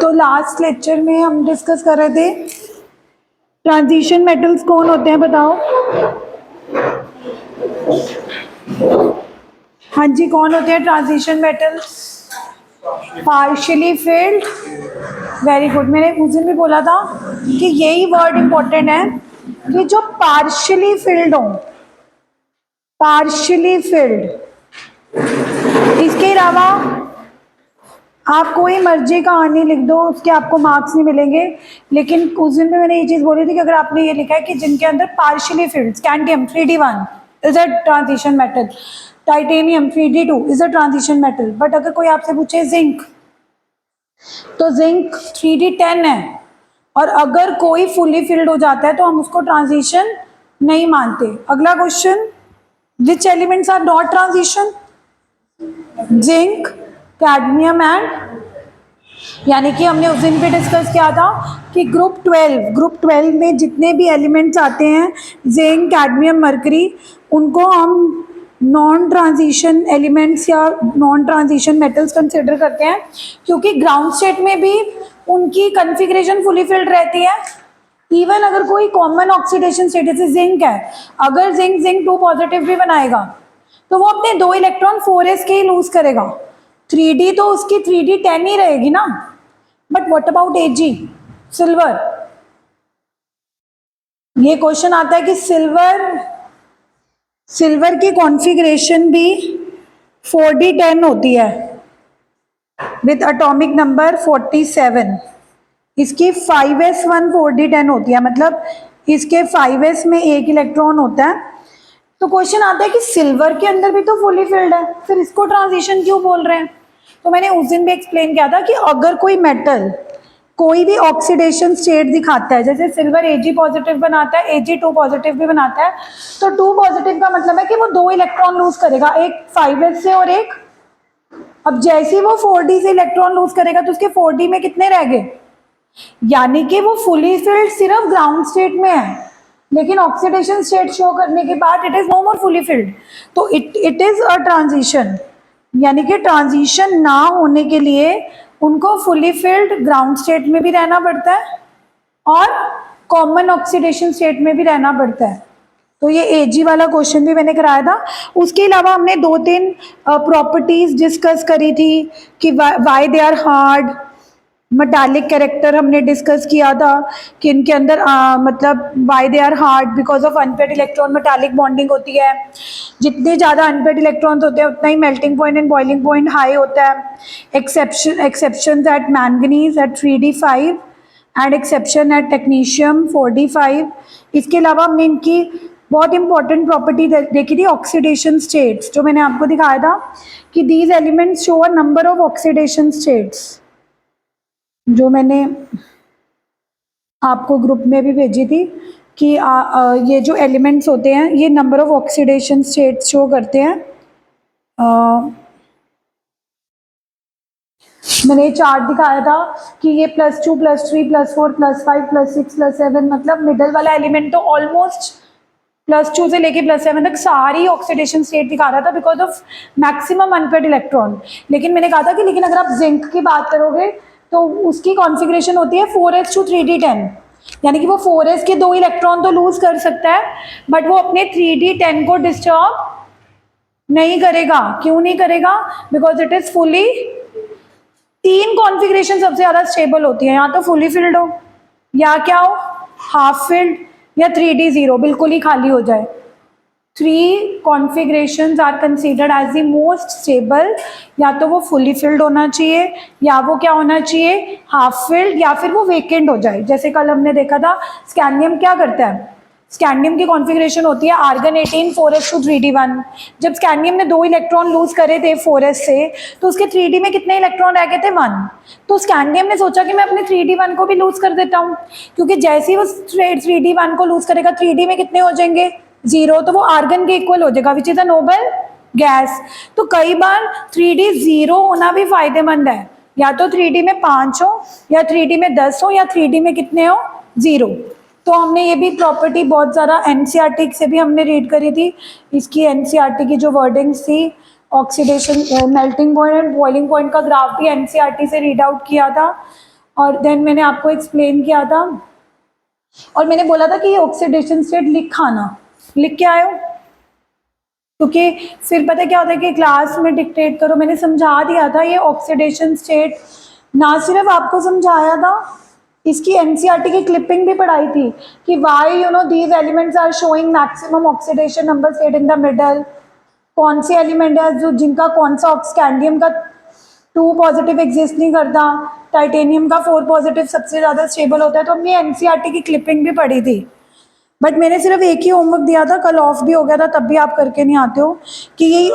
तो last lecture में हम डिस्कस कर रहे थे ट्रांजिशन मेटल्स कौन होते हैं, बताओ। हाँ जी, कौन होते हैं transition metals? Partially field. Very good. मैंने उस दिन भी बोला था कि यही वर्ड इंपॉर्टेंट है कि जो पार्शियली फिल्ड हो, पार्शियली फिल्ड। इसके अलावा आप कोई मर्जी कहानी लिख दो, उसके आपको मार्क्स नहीं मिलेंगे। लेकिन उस दिन में मैंने ये चीज़ बोली थी कि अगर आपने ये लिखा है कि जिनके अंदर partially field, scandium 3d1 is a transition metal, titanium 3d2 is a transition metal. But अगर कोई आपसे पूछे जिंक, तो जिंक 3d10 है, और अगर कोई फुली फिल्ड हो जाता है तो हम उसको ट्रांजिशन नहीं मानते। अगला question, which elements are not transition? Zinc, cadmium and, यानी कि हमने उस दिन पे डिस्कस किया था कि ग्रुप 12 में जितने भी एलिमेंट्स आते हैं, जिंक, कैडमियम, मरकरी, उनको हम नॉन ट्रांजिशन एलिमेंट्स या नॉन ट्रांजिशन मेटल्स कंसिडर करते हैं, क्योंकि ग्राउंड स्टेट में भी उनकी कन्फिग्रेशन फुली फिल्ड रहती है। इवन अगर कोई कॉमन ऑक्सीडेशन स्टेट जैसे जिंक है, अगर जिंक 2 पॉजिटिव भी बनाएगा तो वो अपने 2 इलेक्ट्रॉन 4s के ही लूज करेगा। 3d तो उसकी 3d10 ही रहेगी ना। But what about Ag, silver? ये क्वेश्चन आता है कि सिल्वर की कॉन्फ़िगरेशन भी 4d10 होती है विद एटॉमिक नंबर 47। इसकी 5s1 4d10 होती है, मतलब इसके 5s में एक इलेक्ट्रॉन होता है। तो क्वेश्चन आता है कि सिल्वर के अंदर भी तो फुली फिल्ड है, फिर इसको ट्रांजिशन क्यों बोल रहे हैं? तो मैंने उस दिन भी एक्सप्लेन किया था कि अगर कोई मेटल कोई भी ऑक्सीडेशन स्टेट दिखाता है, जैसे सिल्वर Ag पॉजिटिव बनाता है, Ag2 पॉजिटिव भी बनाता है, तो 2 पॉजिटिव का मतलब है कि वो 2 इलेक्ट्रॉन लूज करेगा, एक 5s से और एक। अब जैसे ही वो 4d से इलेक्ट्रॉन लूज करेगा तो उसके 4d में कितने रह गए? यानी कि वो फुली फिल्ड सिर्फ ग्राउंड स्टेट में है, लेकिन ऑक्सीडेशन स्टेट शो करने के बाद it is no more fully filled, तो इट इज अ ट्रांजिशन। यानी कि ट्रांजिशन ना होने के लिए उनको फुली फिल्ड ग्राउंड स्टेट में भी रहना पड़ता है और कॉमन ऑक्सीडेशन स्टेट में भी रहना पड़ता है। तो ये Ag वाला क्वेश्चन भी मैंने कराया था। उसके अलावा हमने 2-3 प्रॉपर्टीज डिस्कस करी थी कि why they are hard. Metallic character हमने डिस्कस किया था कि इनके अंदर मतलब why they are hard, because of unpaired electron metallic bonding होती है। जितने ज़्यादा अनपेड इलेक्ट्रॉन्स होते हैं उतना ही melting point and boiling point high होता है। Exception at manganese at 3d5 and exception at technetium 4d5। इसके अलावा हमने इनकी बहुत इंपॉर्टेंट प्रॉपर्टी देखी थी, ऑक्सीडेशन स्टेट्स, जो मैंने आपको दिखाया था कि these elements show a number of oxidation states, जो मैंने आपको ग्रुप में भी भेजी थी कि ये जो एलिमेंट्स होते हैं ये number of oxidation states show करते हैं। मैंने चार्ट दिखाया था कि ये +2 +3 +4 +5 +6 +7, मतलब मिडल वाला एलिमेंट तो ऑलमोस्ट +2 से लेके +7 तक सारी ऑक्सीडेशन स्टेट दिखा रहा था because of maximum unpaired electron. लेकिन मैंने कहा था कि लेकिन अगर आप जिंक की बात करोगे तो उसकी कॉन्फ़िगरेशन होती है 4s to 3d10, यानी कि वो 4s के 2 इलेक्ट्रॉन तो लूज कर सकता है बट वो अपने 3d10 को डिस्टर्ब नहीं करेगा। क्यों नहीं करेगा? Because it is fully, 3 configuration सबसे ज़्यादा स्टेबल होती है, या तो फुली फिल्ड हो, या क्या हो, हाफ फिल्ड, या 3d0 बिल्कुल ही खाली हो जाए। 3 configurations are considered as the most stable, या तो वो फुली फिल्ड होना चाहिए, या वो क्या होना चाहिए, हाफ फिल्ड, या फिर वो वेकेंट हो जाए। जैसे कल हमने देखा था स्कैंडियम क्या करता है, स्कैंडियम की कॉन्फ़िगरेशन होती है आर्गन 18 4s to 3d1। जब स्कैंडियम ने 2 इलेक्ट्रॉन लूज करे थे 4s से, तो उसके 3d में कितने इलेक्ट्रॉन रह गए थे? 1। तो स्कैंडियम ने सोचा कि मैं अपने 3d1 को भी लूज कर देता हूँ, क्योंकि जैसे ही वो 3d1 को लूज करेगा 3d में कितने हो जाएंगे? 0, तो वो आर्गन के इक्वल हो जाएगा which is a noble gas. तो कई बार 3d0 होना भी फायदेमंद है, या तो 3d में 5 हो, या 3d में 10 हो, या 3d में कितने हो? 0। तो हमने ये भी प्रॉपर्टी बहुत ज़्यादा एनसीईआरटी से भी हमने रीड करी थी, इसकी एनसीईआरटी की जो वर्डिंग्स थी, oxidation melting point and boiling point का ग्राफ भी एनसीईआरटी से रीड आउट किया था, और देन मैंने आपको एक्सप्लेन किया था, और मैंने बोला था कि ये ऑक्सीडेशन स्टेट लिख आना, लिख के आयो, क्योंकि फिर पता क्या होता है कि क्लास में डिक्टेट करो। मैंने समझा दिया था ये ऑक्सीडेशन स्टेट, ना सिर्फ आपको समझाया था, इसकी एनसीईआरटी की क्लिपिंग भी पढ़ाई थी कि why these elements are showing maximum oxidation number state in the middle, कौन से एलिमेंट है जो जिनका कौन सा स्कैंडियम का 2 पॉजिटिव एग्जिस्ट नहीं करता, टाइटेनियम का 4 पॉजिटिव सबसे ज़्यादा स्टेबल होता है। तो हमने एनसीईआरटी की क्लिपिंग भी पढ़ी थी, बट मैंने सिर्फ एक ही होमवर्क दिया था, कल ऑफ भी हो गया था, तब भी आप करके नहीं आते हो कि यही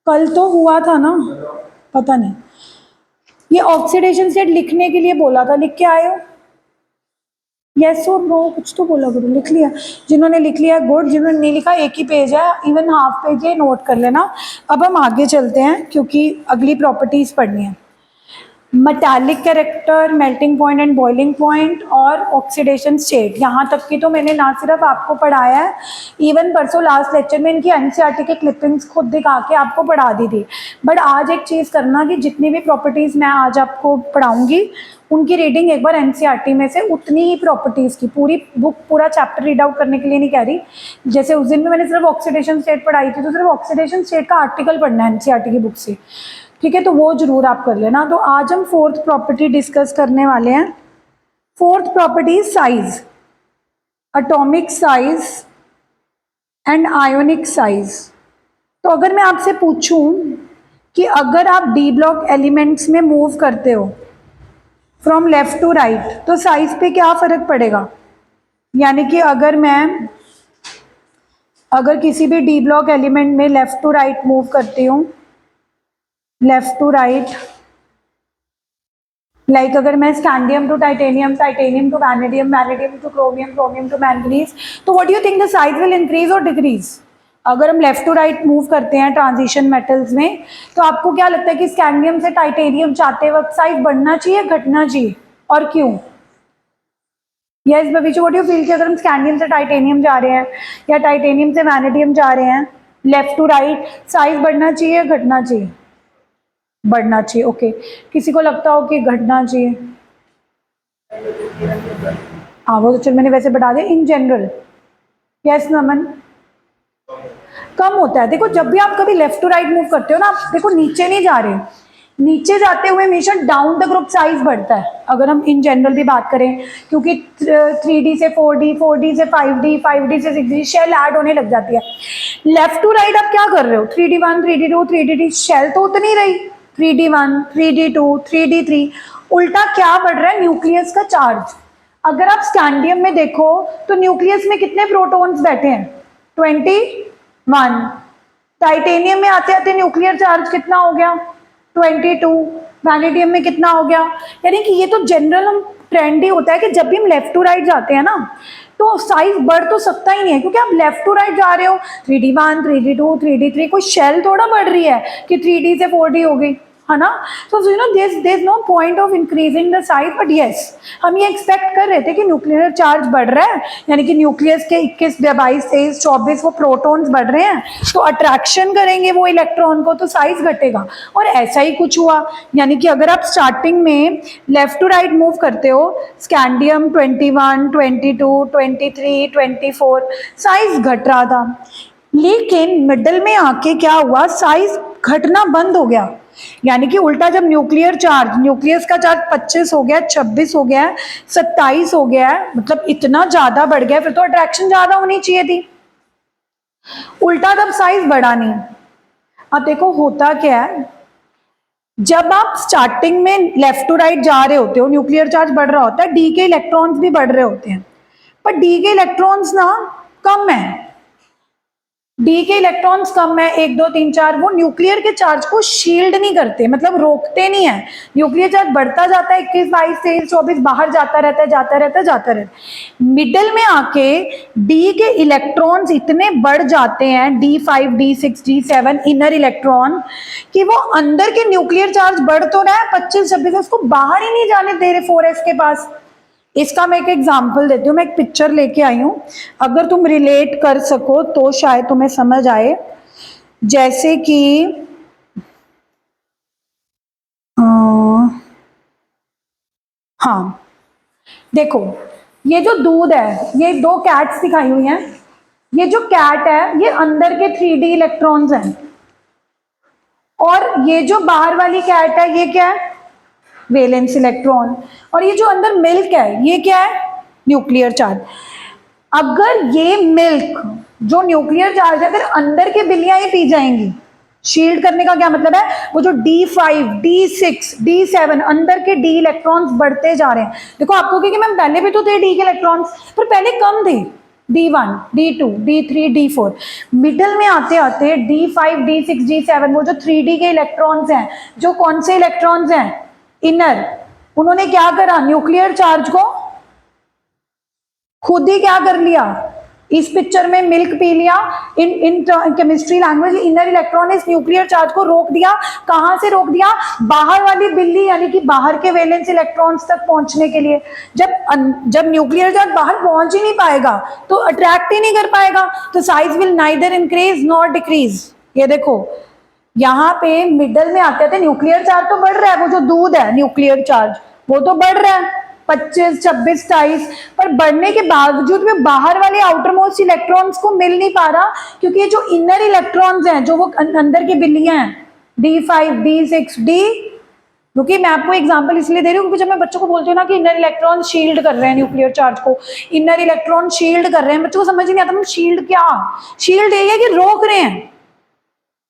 कल तो हुआ था ना, पता नहीं, ये ऑक्सीडेशन स्टेट लिखने के लिए बोला था, लिख के आए हो? यस और नो कुछ तो बोला करो, लिख लिया? जिन्होंने लिख लिया गुड, जिन्होंने नहीं लिखा एक ही पेज है, इवन हाफ पेज है, नोट कर लेना। अब हम आगे चलते हैं क्योंकि अगली प्रॉपर्टीज पढ़नी है। Metallic character, melting point and boiling point और ऑक्सीडेशन स्टेट, यहाँ तक की तो मैंने ना सिर्फ आपको पढ़ाया है, इवन परसों लास्ट लेक्चर में इनकी एनसीईआरटी के क्लिपिंग्स खुद दिखा के आपको पढ़ा दी थी। बट आज एक चीज़ करना कि जितनी भी प्रॉपर्टीज़ मैं आज आपको पढ़ाऊँगी उनकी रीडिंग एक बार एनसीईआरटी में से उतनी ही प्रॉपर्टीज़ की, पूरी बुक पूरा चैप्टर रीड आउट करने के लिए नहीं कह रही। जैसे उस दिन में मैंने सिर्फ ऑक्सीडेशन स्टेट पढ़ाई थी, तो सिर्फ ऑक्सीडेशन स्टेट का आर्टिकल पढ़ना है एनसीईआरटी की बुक से, ठीक है? तो वो जरूर आप कर लेना। तो आज हम फोर्थ प्रॉपर्टी डिस्कस करने वाले हैं। Fourth property size, atomic size and ionic size. तो अगर मैं आपसे पूछूं कि अगर आप डी ब्लॉक एलिमेंट्स में मूव करते हो फ्रॉम लेफ्ट टू राइट, तो साइज पे क्या फर्क पड़ेगा? यानी कि अगर किसी भी डी ब्लॉक एलिमेंट में लेफ्ट टू राइट मूव करती हूँ, लेफ्ट टू राइट, लाइक अगर मैं scandium to titanium, titanium to vanadium, vanadium to chromium, chromium to manganese, तो what do you think the size will increase और decrease? अगर हम left to right move करते हैं ट्रांजिशन मेटल्स में, तो आपको क्या लगता है कि स्कैंडियम से टाइटेनियम जाते वक्त साइज बढ़ना चाहिए, घटना चाहिए, और क्यों? यस भविष्य, व्हाट डू यू फील कि अगर हम स्कैंडियम से टाइटेनियम जा रहे हैं या टाइटेनियम से वैनेडियम जा रहे हैं लेफ्ट टू राइट, साइज बढ़ना चाहिए या घटना चाहिए? बढ़ना चाहिए, ओके। किसी को लगता हो कि घटना चाहिए? हाँ वो तो चल मैंने वैसे बता दिया इन जनरल। यस नमन, कम होता है। देखो जब भी आप कभी लेफ्ट टू राइट मूव करते हो ना, आप देखो नीचे नहीं जा रहे, नीचे जाते हुए हमेशा डाउन द ग्रुप साइज बढ़ता है, अगर हम इन जनरल भी बात करें, क्योंकि 3D से 4D, 4D से 5D, 5D से 6D शेल ऐड होने लग जाती है। लेफ्ट टू राइट आप क्या कर रहे हो? 3D1, 3D2, 3D3, शेल तो उतनी रही, 3D1, 3D2, 3D3, उल्टा क्या बढ़ रहा है? न्यूक्लियस का चार्ज। अगर आप स्कैंडियम में देखो तो न्यूक्लियस में कितने प्रोटॉन्स बैठे हैं? 21। टाइटेनियम में आते आते न्यूक्लियर चार्ज कितना हो गया? 22। वैनेडियम में कितना हो गया? यानी कि ये तो जनरल हम ट्रेंड ही होता है कि जब भी हम लेफ्ट टू राइट जाते हैं ना, तो साइज बढ़ तो सकता ही नहीं है, क्योंकि आप लेफ्ट टू राइट जा रहे हो, 3D1, 3D2, 3D3, कोई शेल थोड़ा बढ़ रही है कि 3D से 4D हो गई, है ना? So you know there is no point of increasing the size, but yes हम ये एक्सपेक्ट कर रहे थे कि न्यूक्लियर चार्ज बढ़ रहा है, यानी कि न्यूक्लियस के 21, 22, 23, 24 वो प्रोटॉन्स बढ़ रहे हैं, तो अट्रैक्शन करेंगे वो इलेक्ट्रॉन को, तो साइज घटेगा। और ऐसा ही कुछ हुआ, यानी कि अगर आप स्टार्टिंग में लेफ्ट टू राइट मूव करते हो, स्कैंडियम 21, 22, 23, 24, साइज घट रहा था, लेकिन मिडल में आके क्या हुआ? साइज घटना बंद हो गया। यानी कि उल्टा जब न्यूक्लियस का चार्ज 25 हो गया, 26 हो गया, 27 हो गया, मतलब इतना ज्यादा बढ़ गया, फिर तो अट्रैक्शन ज्यादा होनी चाहिए थी, उल्टा तब साइज बढ़ा नहीं। अब देखो होता क्या है, जब आप स्टार्टिंग में लेफ्ट टू राइट जा रहे होते हो, न्यूक्लियर चार्ज बढ़ रहा होता है, डी के इलेक्ट्रॉन्स भी बढ़ रहे होते हैं, पर डी के इलेक्ट्रॉन्स ना कम है, डी के इलेक्ट्रॉन्स कम है, 1, 2, 3, 4, वो न्यूक्लियर के चार्ज को शील्ड नहीं करते, मतलब रोकते नहीं है। न्यूक्लियर चार्ज बढ़ता जाता है, 21, 22, 23, 24 बाहर जाता रहता है। मिडल में आके डी के इलेक्ट्रॉन्स इतने बढ़ जाते हैं, D5, D6, D7 inner electron, कि वो अंदर के न्यूक्लियर चार्ज बढ़ तो रहा है 25, 26, उसको बाहर ही नहीं जाने दे रहे 4s के पास। इसका मैं एक एग्जाम्पल देती हूँ, मैं एक पिक्चर लेके आई हूँ, अगर तुम रिलेट कर सको तो शायद तुम्हें समझ आए। जैसे कि हाँ, देखो ये जो दूध है, ये दो कैट्स दिखाई हुई हैं। ये जो कैट है ये अंदर के 3D इलेक्ट्रॉन्स हैं, और ये जो बाहर वाली कैट है ये क्या है, वैलेंस इलेक्ट्रॉन। और ये जो अंदर मिल्क है ये क्या है, न्यूक्लियर चार्ज। अगर ये मिल्क जो न्यूक्लियर चार्ज है, फिर अंदर के बिल्लियां ही पी जाएंगी। शील्ड करने का क्या मतलब है, वो जो D5, D6, D7 अंदर के डी इलेक्ट्रॉन्स बढ़ते जा रहे हैं। देखो आपको कि मैम पहले भी तो थे डी के इलेक्ट्रॉन्स, पर पहले कम थे, D1, D2, D3, D4। Middle में आते आते D5, D6, D7 वो जो 3D के इलेक्ट्रॉन्स हैं, जो कौन से इलेक्ट्रॉन्स हैं, इनर, उन्होंने क्या करा, न्यूक्लियर चार्ज को खुद ही क्या कर लिया, इस पिक्चर में मिल्क पी लिया। In chemistry language inner electron इस न्यूक्लियर चार्ज को रोक दिया। कहां से रोक दिया, बाहर वाली बिल्ली यानी कि बाहर के वैलेंस इलेक्ट्रॉन्स तक पहुंचने के लिए। जब न्यूक्लियर चार्ज बाहर पहुंच ही नहीं पाएगा तो अट्रैक्ट ही नहीं कर पाएगा, तो size will neither increase nor decrease. ये देखो यहाँ पे मिडल में आते थे, न्यूक्लियर चार्ज तो बढ़ रहा है, वो जो दूध है न्यूक्लियर चार्ज वो तो बढ़ रहा है 25, 26, 28, पर बढ़ने के बावजूद में बाहर वाले आउटर मोस्ट इलेक्ट्रॉन्स को मिल नहीं पा रहा, क्योंकि ये जो इनर इलेक्ट्रॉन्स हैं जो वो अंदर की बिल्लियां हैं, D5, D6, D, क्योंकि मैं आपको एग्जांपल इसलिए दे रही हूँ क्योंकि जब मैं बच्चों को बोलती हूँ ना कि इनर इलेक्ट्रॉन शील्ड कर रहे हैं न्यूक्लियर चार्ज को, इनर इलेक्ट्रॉन शील्ड कर रहे हैं, बच्चों को समझ नहीं आता शील्ड क्या, शील्ड ये है कि रोक रहे हैं,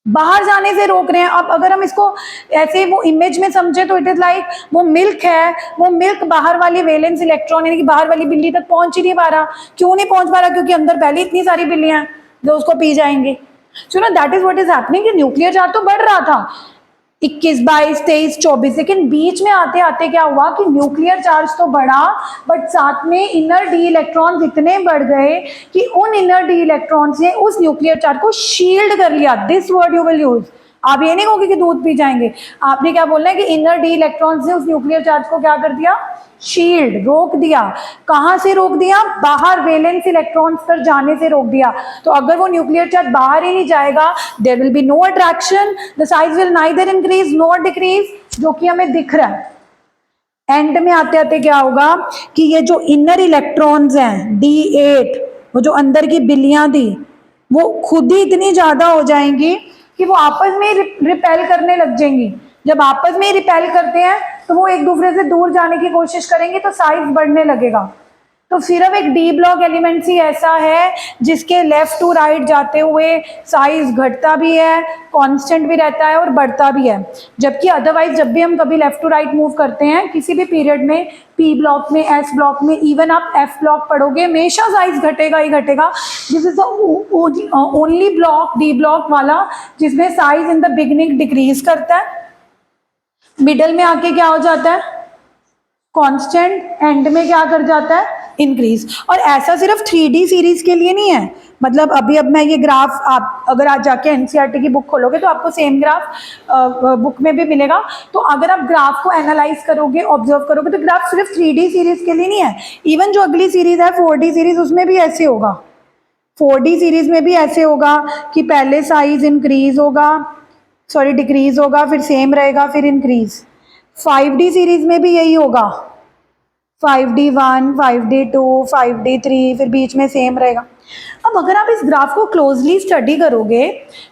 बाहर जाने से रोक रहे हैं। अब अगर हम इसको ऐसे वो इमेज में समझे तो इट इज लाइक वो मिल्क है, वो मिल्क बाहर वाली वैलेंस इलेक्ट्रॉन यानी कि बाहर वाली बिल्ली तक पहुंच ही नहीं पा रहा। क्यों नहीं पहुंच पा रहा, क्योंकि अंदर पहले इतनी सारी बिल्लियां जो उसको पी जाएंगी। So know that is what is happening कि न्यूक्लियर चार्ज तो बढ़ रहा था 21, 22, 23, 24, लेकिन बीच में आते आते क्या हुआ कि न्यूक्लियर चार्ज तो बढ़ा, बट साथ में इनर डी इलेक्ट्रॉन्स इतने बढ़ गए कि उन इनर डी इलेक्ट्रॉन्स ने उस न्यूक्लियर चार्ज को शील्ड कर लिया। This word you will use. आप ये नहीं कहोगे कि दूध पी जाएंगे, आपने क्या बोलना है कि इनर डी इलेक्ट्रॉन्स ने उस न्यूक्लियर चार्ज को क्या कर दिया, शील्ड, रोक दिया। कहां से रोक दिया, बाहर वैलेंस इलेक्ट्रॉन्स पर जाने से रोक दिया। तो अगर वो न्यूक्लियर चार्ज बाहर ही नहीं जाएगा, there will be no attraction, the size will neither increase nor decrease, जो कि हमें दिख रहा है। एंड में आते आते क्या होगा कि ये जो इनर इलेक्ट्रॉन्स हैं D8, वो जो अंदर की बिल्लियां थी, वो खुद ही इतनी ज्यादा हो जाएंगी कि वो आपस में रिपेल करने लग जाएंगी। जब आपस में रिपेल करते हैं तो वो एक दूसरे से दूर जाने की कोशिश करेंगे, तो साइज बढ़ने लगेगा। तो सिर्फ एक डी ब्लॉक एलिमेंट्स ही ऐसा है जिसके लेफ्ट टू राइट जाते हुए साइज घटता भी है, कांस्टेंट भी रहता है और बढ़ता भी है। जबकि अदरवाइज जब भी हम कभी लेफ्ट टू राइट मूव करते हैं किसी भी पीरियड में, पी ब्लॉक में, एस ब्लॉक में, इवन आप एफ ब्लॉक पढ़ोगे, हमेशा साइज घटेगा ही घटेगा। This is the only block, D block वाला, जिसमें size in the beginning decrease करता है, मिडल में आके क्या हो जाता है, कांस्टेंट, एंड में क्या कर जाता है, इंक्रीज। और ऐसा सिर्फ 3D सीरीज के लिए नहीं है, मतलब अभी अब मैं ये ग्राफ, आप अगर आज जाके एनसीईआरटी की बुक खोलोगे तो आपको सेम ग्राफ बुक में भी मिलेगा। तो अगर आप ग्राफ को एनालाइज करोगे, ऑब्जर्व करोगे, तो ग्राफ सिर्फ 3D सीरीज के लिए नहीं है। इवन जो अगली सीरीज है 4D सीरीज, उसमें भी ऐसे होगा। 4D सीरीज में भी ऐसे होगा कि पहले साइज इंक्रीज होगा, सॉरी डिक्रीज होगा, फिर सेम रहेगा, फिर इंक्रीज। 5D सीरीज में भी यही होगा, 5D1, 5D2, 5D3, फिर बीच में सेम रहेगा। अब अगर आप इस ग्राफ को क्लोजली स्टडी करोगे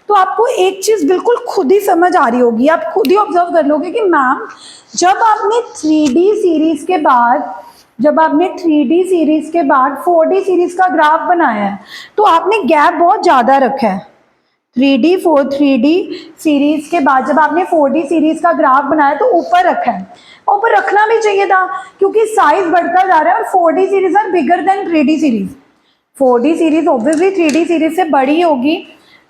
तो आपको एक चीज बिल्कुल खुद ही समझ आ रही होगी, आप खुद ही ऑब्जर्व कर लोगे कि मैम जब आपने 3D सीरीज के बाद, जब आपने 3D सीरीज के बाद 4D सीरीज का ग्राफ बनाया है तो आपने गैप बहुत ज्यादा रखा है। 3D सीरीज के बाद जब आपने 4D सीरीज का ग्राफ बनाया तो ऊपर रखा है, ऊपर रखना भी चाहिए था क्योंकि साइज बढ़ता जा रहा है और 4D series are bigger than 3D series. 4D series obviously 3D series से बड़ी होगी,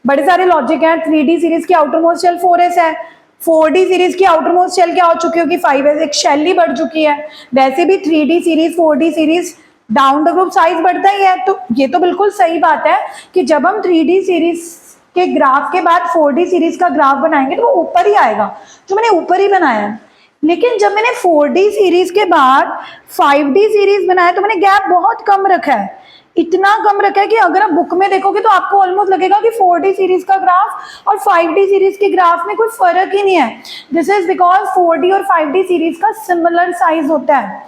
बड़े सारे लॉजिक हैं। 3D सीरीज की आउटर मोस्ट शेल 4s है, 4D सीरीज की आउटर मोस्ट शेल क्या हो चुकी होगी, 5s, एक शेल ही बढ़ चुकी है। वैसे भी 3D series 4D series down the group size बढ़ता ही है, तो ये तो बिल्कुल सही बात है कि जब हम 3D सीरीज के ग्राफ के बाद 4D सीरीज का ग्राफ बनाएंगे तो वो ऊपर ही आएगा, जो मैंने ऊपर ही बनाया है। लेकिन जब मैंने 4D सीरीज के बाद 5D सीरीज बनाया तो मैंने गैप बहुत कम रखा है, इतना कम रखा है कि अगर आप बुक में देखोगे तो आपको ऑलमोस्ट लगेगा कि 4D सीरीज का ग्राफ और 5D सीरीज के ग्राफ में कोई फर्क ही नहीं है। दिस इज बिकॉज 4D और 5D सीरीज का सिमिलर साइज होता है।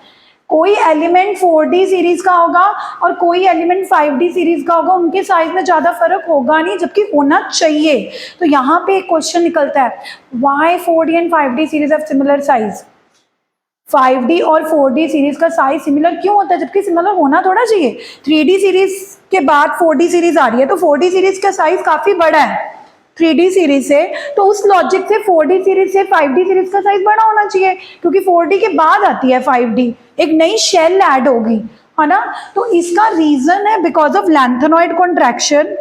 कोई एलिमेंट 4D सीरीज का होगा और कोई एलिमेंट 5D सीरीज का होगा, उनके साइज में ज़्यादा फर्क होगा नहीं, जबकि होना चाहिए। तो यहाँ पे एक क्वेश्चन निकलता है, why 4D and 5D series have similar size. 5D और 4D सीरीज का साइज सिमिलर क्यों होता है, जबकि सिमिलर होना थोड़ा चाहिए। 3D सीरीज के बाद 4D सीरीज आ रही है, तो 4D सीरीज का साइज काफ़ी बड़ा है 3D सीरीज से, तो उस लॉजिक से 4D सीरीज से 5D सीरीज का साइज बड़ा होना चाहिए, क्योंकि 4D के बाद आती है 5D, एक नई शेल ऐड होगी, है ना। तो इसका रीजन है बिकॉज ऑफ लैंथेनॉइड कॉन्ट्रैक्शन।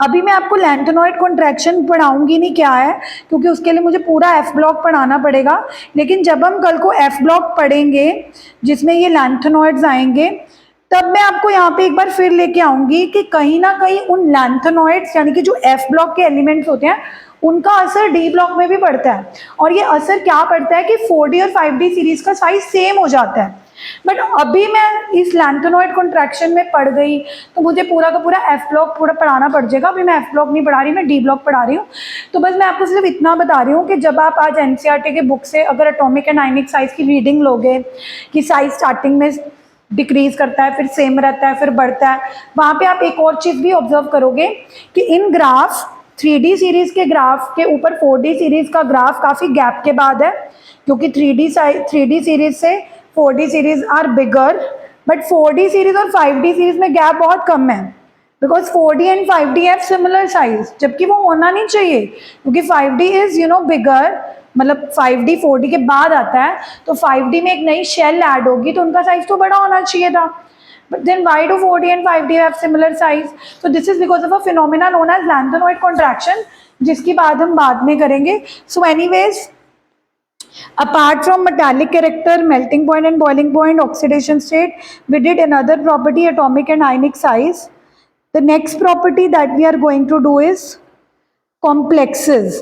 अभी मैं आपको लैंथेनॉइड कॉन्ट्रैक्शन पढ़ाऊंगी नहीं क्या है, क्योंकि उसके लिए मुझे पूरा एफ ब्लॉक पढ़ाना पड़ेगा। लेकिन जब हम कल को एफ ब्लॉक पढ़ेंगे जिसमें ये लैंथेनॉइड्स आएंगे, तब मैं आपको यहाँ पे एक बार फिर लेके आऊंगी कि कहीं ना कहीं उन लैंथेनॉइड्स यानी कि जो एफ ब्लॉक के एलिमेंट्स होते हैं उनका असर डी ब्लॉक में भी पड़ता है। और ये असर क्या पड़ता है कि 4D और 5D सीरीज का साइज सेम हो जाता है। बट अभी मैं इस लैंथेनॉइड कॉन्ट्रैक्शन में पढ़ गई तो मुझे पूरा का पूरा एफ ब्लॉक पूरा पढ़ाना पड़ जाएगा। अभी मैं एफ ब्लॉक नहीं पढ़ा रही, मैं डी ब्लॉक पढ़ा रही हूँ। तो बस मैं आपको सिर्फ इतना बता रही हूँ कि जब आप आज एनसीईआरटी के बुक से अगर एटॉमिक एंड आयनिक साइज की रीडिंग लोगे कि साइज स्टार्टिंग में डिक्रीज करता है, फिर सेम रहता है, फिर बढ़ता है, वहाँ पे आप एक और चीज़ भी ऑब्जर्व करोगे कि इन ग्राफ 3D सीरीज के ग्राफ के ऊपर 4D सीरीज का ग्राफ काफ़ी गैप के बाद है, क्योंकि 3D सीरीज से 4D series are bigger, but 4D series और 5D सीरीज में गैप बहुत कम है, because 4D and 5D have similar size, जबकि वो होना नहीं चाहिए, क्योंकि 5D इज बिगर, मतलब 5D 4D के बाद आता है, तो 5D में एक नई शेल ऐड होगी तो उनका साइज तो बड़ा होना चाहिए था। But then why do 4D and 5D have similar size? So this is because of a phenomena known as lanthanide contraction, जिसकी बात हम बाद में करेंगे। So anyways, apart from metallic character, melting point and boiling point, oxidation state, we did another property, atomic and ionic size. The next property that we are going to do is complexes.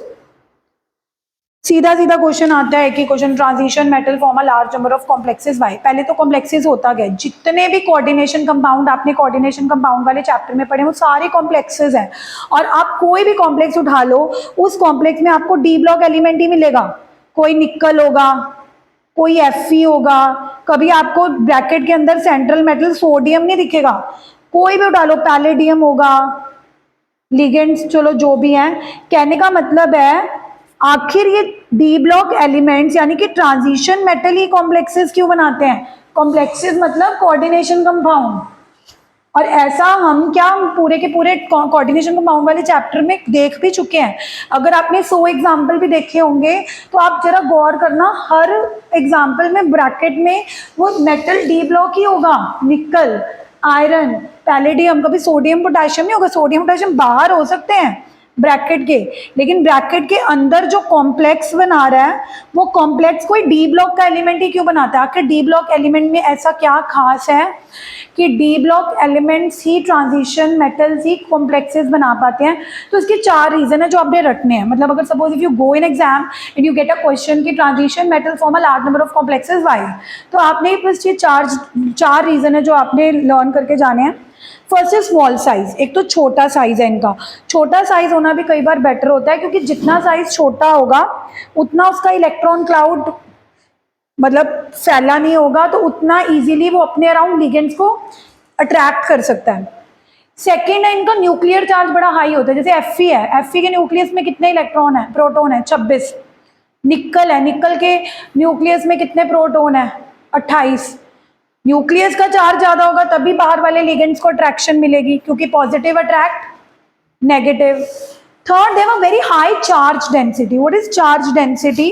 सीधा सीधा question आता है कि question transition metal form a large number of complexes by. पहले तो complexes होता गया, जितने भी कोऑर्डिनेशन कंपाउंड आपने कोऑर्डिनेशन कंपाउंड वाले चैप्टर में पढ़े वो सारे कॉम्प्लेक्सेस हैं। और आप कोई भी कॉम्प्लेक्स उठा लो, उस कॉम्प्लेक्स में आपको डी ब्लॉक एलिमेंट ही मिलेगा। कोई निकल होगा, कोई Fe होगा, कभी आपको ब्रैकेट के अंदर सेंट्रल मेटल सोडियम नहीं दिखेगा। कोई भी उठा लो, पैलेडियम होगा, लिगेंड्स, चलो जो भी हैं। कहने का मतलब है आखिर ये डी ब्लॉक एलिमेंट्स यानी कि ट्रांजिशन मेटल ही कॉम्प्लेक्सेस क्यों बनाते हैं। कॉम्प्लेक्सेस मतलब कोऑर्डिनेशन कंपाउंड, और ऐसा हम क्या पूरे के पूरे कोऑर्डिनेशन कंपाउंड वाले चैप्टर में देख भी चुके हैं। अगर आपने 100 एग्जाम्पल भी देखे होंगे तो आप जरा गौर करना, हर एग्जाम्पल में ब्रैकेट में वो मेटल डी ब्लॉक ही होगा, निकल, आयरन, पैलेडियम, कभी सोडियम पोटेशियम नहीं होगा। सोडियम पोटेशियम बाहर हो सकते हैं ब्रैकेट के, लेकिन ब्रैकेट के अंदर जो कॉम्प्लेक्स बना रहा है वो कॉम्प्लेक्स कोई डी ब्लॉक का एलिमेंट ही क्यों बनाता है। आखिर डी ब्लॉक एलिमेंट में ऐसा क्या खास है कि डी ब्लॉक एलिमेंट्स ही ट्रांजिशन मेटल्स ही कॉम्प्लेक्सेस बना पाते हैं। तो इसके 4 रीजन है जो आपने रटने हैं। मतलब अगर suppose if you go in exam and you get a question कि transition metal form a large number of complexes why, तो आपने बस ये चार रीजन है जो आपने लर्न करके जाने हैं। फर्स्ट इज स्मॉल साइज, एक तो छोटा साइज है इनका। छोटा साइज होना भी कई बार बेटर होता है, क्योंकि जितना साइज छोटा होगा उतना उसका इलेक्ट्रॉन क्लाउड मतलब फैला नहीं होगा, तो उतना इजीली वो अपने अराउंड लिगेंड्स को अट्रैक्ट कर सकता है। सेकेंड है इनका न्यूक्लियर चार्ज बड़ा हाई होता है। जैसे Fe है, Fe के न्यूक्लियस में कितने इलेक्ट्रॉन है, प्रोटॉन है 26। निकल है, निकल के न्यूक्लियस में कितने प्रोटॉन है 28। न्यूक्लियस का चार्ज ज्यादा होगा तभी बाहर वाले लिगेंड्स को अट्रैक्शन मिलेगी, क्योंकि positive attract negative. Third, they have a very high charge density. What is charge density?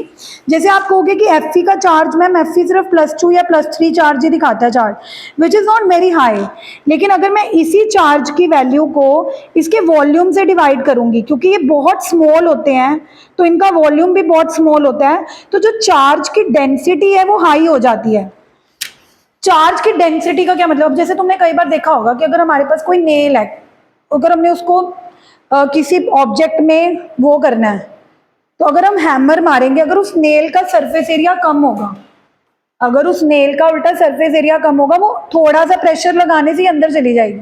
जैसे आप कहोगे कि Fe का चार्ज मैम Fe सिर्फ +2 या +3 चार्ज ही दिखाता है charge, which is not very high. लेकिन अगर मैं इसी चार्ज की वैल्यू को इसके वॉल्यूम से डिवाइड करूंगी, क्योंकि ये बहुत स्मॉल होते हैं तो इनका वॉल्यूम भी बहुत स्मॉल होता है, तो जो चार्ज की डेंसिटी है वो हाई हो जाती है। चार्ज की डेंसिटी का क्या मतलब, जैसे तुमने कई बार देखा होगा कि अगर हमारे पास कोई नेल है, अगर हमने उसको किसी ऑब्जेक्ट में वो करना है, तो अगर हम हैमर मारेंगे, अगर उस नेल का सरफेस एरिया कम होगा, अगर उस नेल का उल्टा सरफेस एरिया कम होगा, वो थोड़ा सा प्रेशर लगाने से ही अंदर चली जाएगी।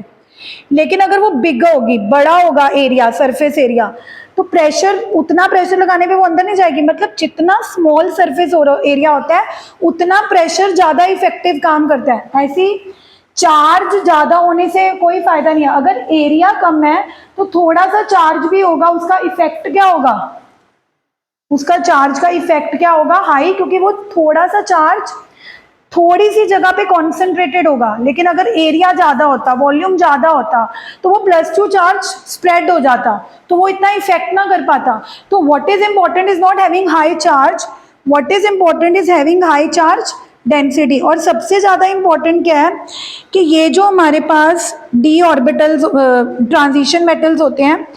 लेकिन अगर वो बिग होगी, बड़ा होगा एरिया, सरफेस एरिया, तो प्रेशर, उतना प्रेशर लगाने पे वो अंदर नहीं जाएगी। मतलब जितना स्मॉल सरफेस एरिया होता है उतना प्रेशर ज्यादा इफेक्टिव काम करता है। ऐसी चार्ज ज्यादा होने से कोई फायदा नहीं है। अगर एरिया कम है तो थोड़ा सा चार्ज भी होगा, उसका इफेक्ट क्या होगा, उसका चार्ज का इफेक्ट क्या होगा, हाई, क्योंकि वो थोड़ा सा चार्ज थोड़ी सी जगह पे कॉन्सेंट्रेटेड होगा। लेकिन अगर एरिया ज्यादा होता, वॉल्यूम ज्यादा होता, तो वो +2 चार्ज स्प्रेड हो जाता, तो वो इतना इफेक्ट ना कर पाता। तो what is important is not having high charge, what is important is having high charge density. और सबसे ज्यादा इंपॉर्टेंट क्या है कि ये जो हमारे पास डी ऑर्बिटल्स, ट्रांजिशन मेटल्स होते हैं,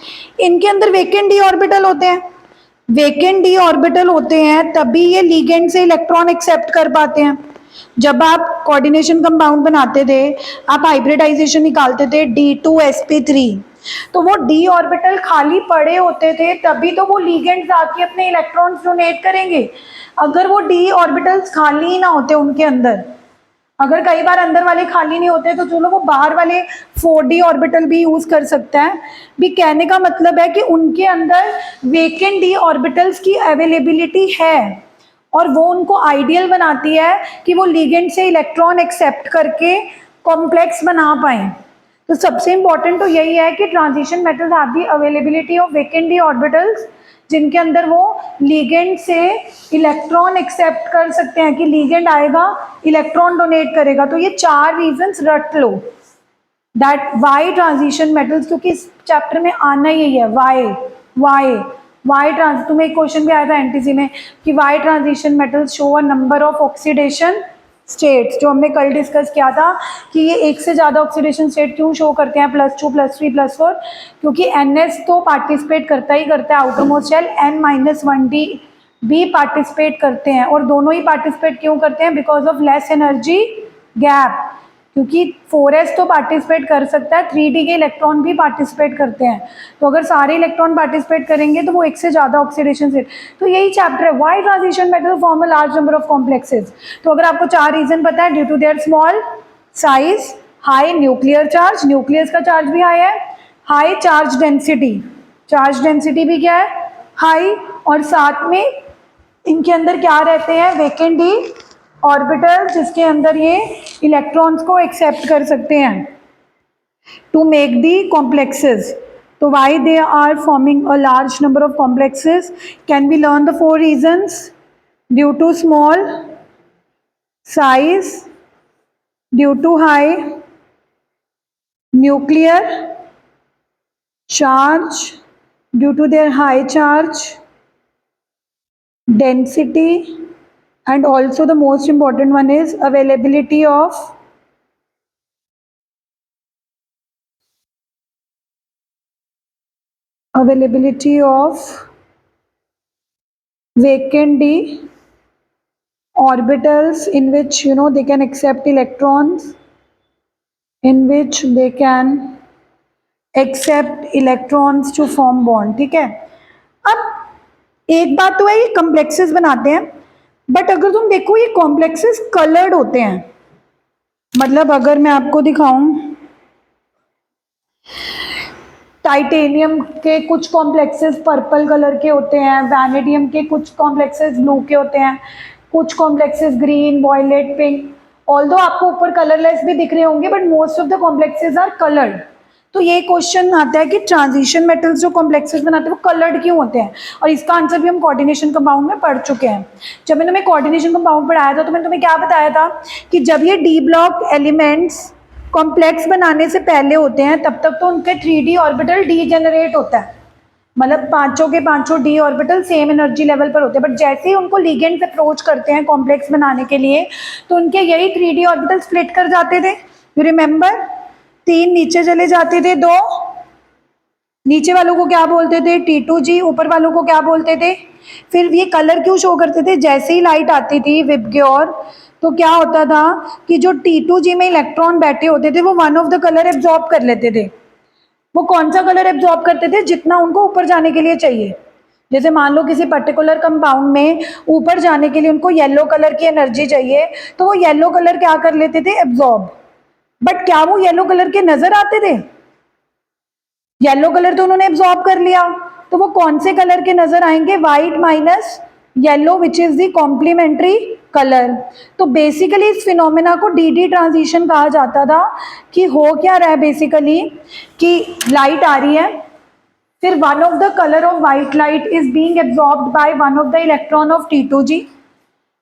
इनके अंदर वेकेंट डी ऑर्बिटल होते हैं। वेकेंट डी ऑर्बिटल होते हैं तभी ये लीगेंड से इलेक्ट्रॉन एक्सेप्ट कर पाते हैं। जब आप कोऑर्डिनेशन कंपाउंड बनाते थे, आप हाइब्रिडाइजेशन निकालते थे D2sp3, तो वो डी ऑर्बिटल खाली पड़े होते थे, तभी तो वो लीगेंड्स आके अपने इलेक्ट्रॉन्स डोनेट करेंगे। अगर वो डी ऑर्बिटल्स खाली ही ना होते उनके अंदर, अगर कई बार अंदर वाले खाली नहीं होते, तो चलो वो बाहर वाले 4d ऑर्बिटल भी यूज कर सकता है। भी कहने का मतलब है कि उनके अंदर वेकेंट डी ऑर्बिटल्स की अवेलेबिलिटी है, और वो उनको आइडियल बनाती है कि वो लिगेंड से इलेक्ट्रॉन एक्सेप्ट करके कॉम्प्लेक्स बना पाए। तो सबसे इंपॉर्टेंट तो यही है कि transition metals have the availability of vacant D orbitals, जिनके अंदर वो लिगेंड से इलेक्ट्रॉन एक्सेप्ट कर सकते हैं, कि लिगेंड आएगा, इलेक्ट्रॉन डोनेट करेगा। तो ये 4 रीजंस रट लो, दैट वाई ट्रांजिशन मेटल्स, क्योंकि इस चैप्टर में आना यही है, वाई ट्रांस, तुम्हें एक क्वेश्चन भी आया था एनटीसी में कि why transition metals show a number of oxidation states, जो हमने कल डिस्कस किया था कि ये एक से ज़्यादा ऑक्सीडेशन स्टेट क्यों शो करते हैं, +2, +3, +4, क्योंकि NS तो पार्टिसिपेट करता ही करता है आउटर मोस्ट शेल, N-1D भी पार्टिसिपेट करते हैं, और दोनों ही पार्टिसिपेट क्यों करते हैं, because of less energy gap. क्योंकि 4s तो पार्टिसिपेट कर सकता है, 3d के इलेक्ट्रॉन भी पार्टिसिपेट करते हैं, तो अगर सारे इलेक्ट्रॉन पार्टिसिपेट करेंगे तो वो एक से ज़्यादा ऑक्सीडेशन स्टेट। तो यही चैप्टर है, why transition metal form a large number of complexes. तो अगर आपको 4 रीजन पता है, due to their small size, high nuclear charge, nucleus का चार्ज भी हाई है, हाई चार्ज डेंसिटी भी क्या है, हाई, और साथ में इनके अंदर क्या रहते हैं, वेकेंट डी ऑर्बिटल, जिसके अंदर ये इलेक्ट्रॉन्स को एक्सेप्ट कर सकते हैं टू मेक दी कॉम्प्लेक्सेस। तो why they are forming a large number of complexes, can be learn the 4 reasons, due to small size, due to high nuclear charge, due to their high charge density, and also the most important one is availability of vacant d orbitals, in which they can accept electrons, in which they can accept electrons to form bond। ठीक है, अब एक बात तो है ये complexes बनाते हैं, बट अगर तुम देखो ये कॉम्प्लेक्सेस कलर्ड होते हैं। मतलब अगर मैं आपको दिखाऊं, टाइटेनियम के कुछ कॉम्प्लेक्सेस पर्पल कलर के होते हैं, वैनेडियम के कुछ कॉम्प्लेक्सेस ब्लू के होते हैं, कुछ complexes green, violet, pink. Although आपको ऊपर कलरलेस भी दिख रहे होंगे, but most of the complexes are coloured. तो ये क्वेश्चन आता है कि ट्रांजिशन मेटल्स जो कॉम्प्लेक्सेस बनाते हैं वो कलर्ड क्यों होते हैं, और इसका आंसर भी हम कोऑर्डिनेशन कंपाउंड में पढ़ चुके हैं। जब मैंने कोऑर्डिनेशन कंपाउंड पढ़ाया था तो मैंने तुम्हें क्या बताया था कि जब ये डी ब्लॉक एलिमेंट्स कॉम्प्लेक्स बनाने से पहले होते हैं, तब तक तो उनके 3d ऑर्बिटल डीजेनरेट होता है, मतलब पांचों के पांचों D orbital same energy level पर होते हैं। बट जैसे ही उनको लिगेंड्स अप्रोच करते हैं कॉम्प्लेक्स बनाने के लिए, तो उनके यही 3d ऑर्बिटल स्प्लिट कर जाते थे। यू रिमेंबर, 3 नीचे चले जाते थे, 2 नीचे वालों को क्या बोलते थे, T2G, ऊपर वालों को क्या बोलते थे। फिर ये कलर क्यों शो करते थे, जैसे ही लाइट आती थी विबग्योर, तो क्या होता था कि जो T2G में इलेक्ट्रॉन बैठे होते थे वो one of the colour absorb कर लेते थे। वो कौन सा कलर एब्जॉर्ब करते थे, जितना उनको ऊपर जाने के लिए चाहिए। जैसे मान लो किसी पर्टिकुलर कंपाउंड में ऊपर जाने के लिए उनको येलो कलर की एनर्जी चाहिए, तो वो येलो कलर क्या कर लेते थे, एब्जॉर्ब। बट क्या वो येलो कलर के नजर आते थे, येलो कलर तो उन्होंने एब्जॉर्ब कर लिया, तो वो कौन से कलर के नजर आएंगे? White minus yellow which is the complementary colour. तो बेसिकली इस फिनोमेना को डी ट्रांजिशन कहा जाता था कि हो क्या रहा है बेसिकली कि लाइट आ रही है, फिर one of the colour of white light is being absorbed by one of the electron of T2G,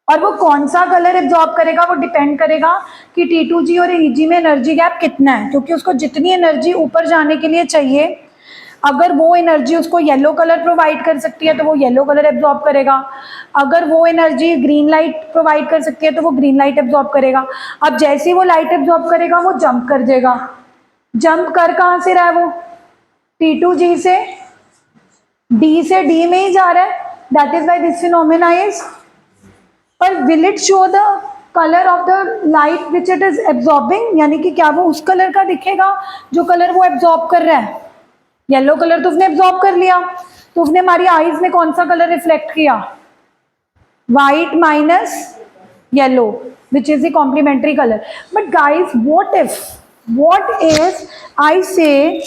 और वो कौन सा कलर एब्जॉर्ब करेगा वो डिपेंड करेगा कि T2G और Eg में एनर्जी गैप कितना है, क्योंकि उसको जितनी एनर्जी ऊपर जाने के लिए चाहिए, अगर वो एनर्जी उसको येलो कलर प्रोवाइड कर सकती है तो वो येलो कलर एब्जॉर्ब करेगा, अगर वो एनर्जी ग्रीन लाइट प्रोवाइड कर सकती है तो वो ग्रीन लाइट एब्जॉर्ब करेगा। अब जैसे ही वो लाइट एब्जॉर्ब करेगा वो जंप कर देगा, जंप कर कहाँ से रहा है वो? T2G से D में ही जा रहा है, that is why this phenomena is. पर will it show the colour of the light which it is absorbing, यानी कि क्या वो उस कलर का दिखेगा जो कलर वो एब्जॉर्ब कर रहा है? येलो कलर तो उसने एब्जॉर्ब कर लिया, तो उसने हमारी आईज में कौन सा कलर रिफ्लेक्ट किया? White minus yellow which is the complementary colour. But guys what if I say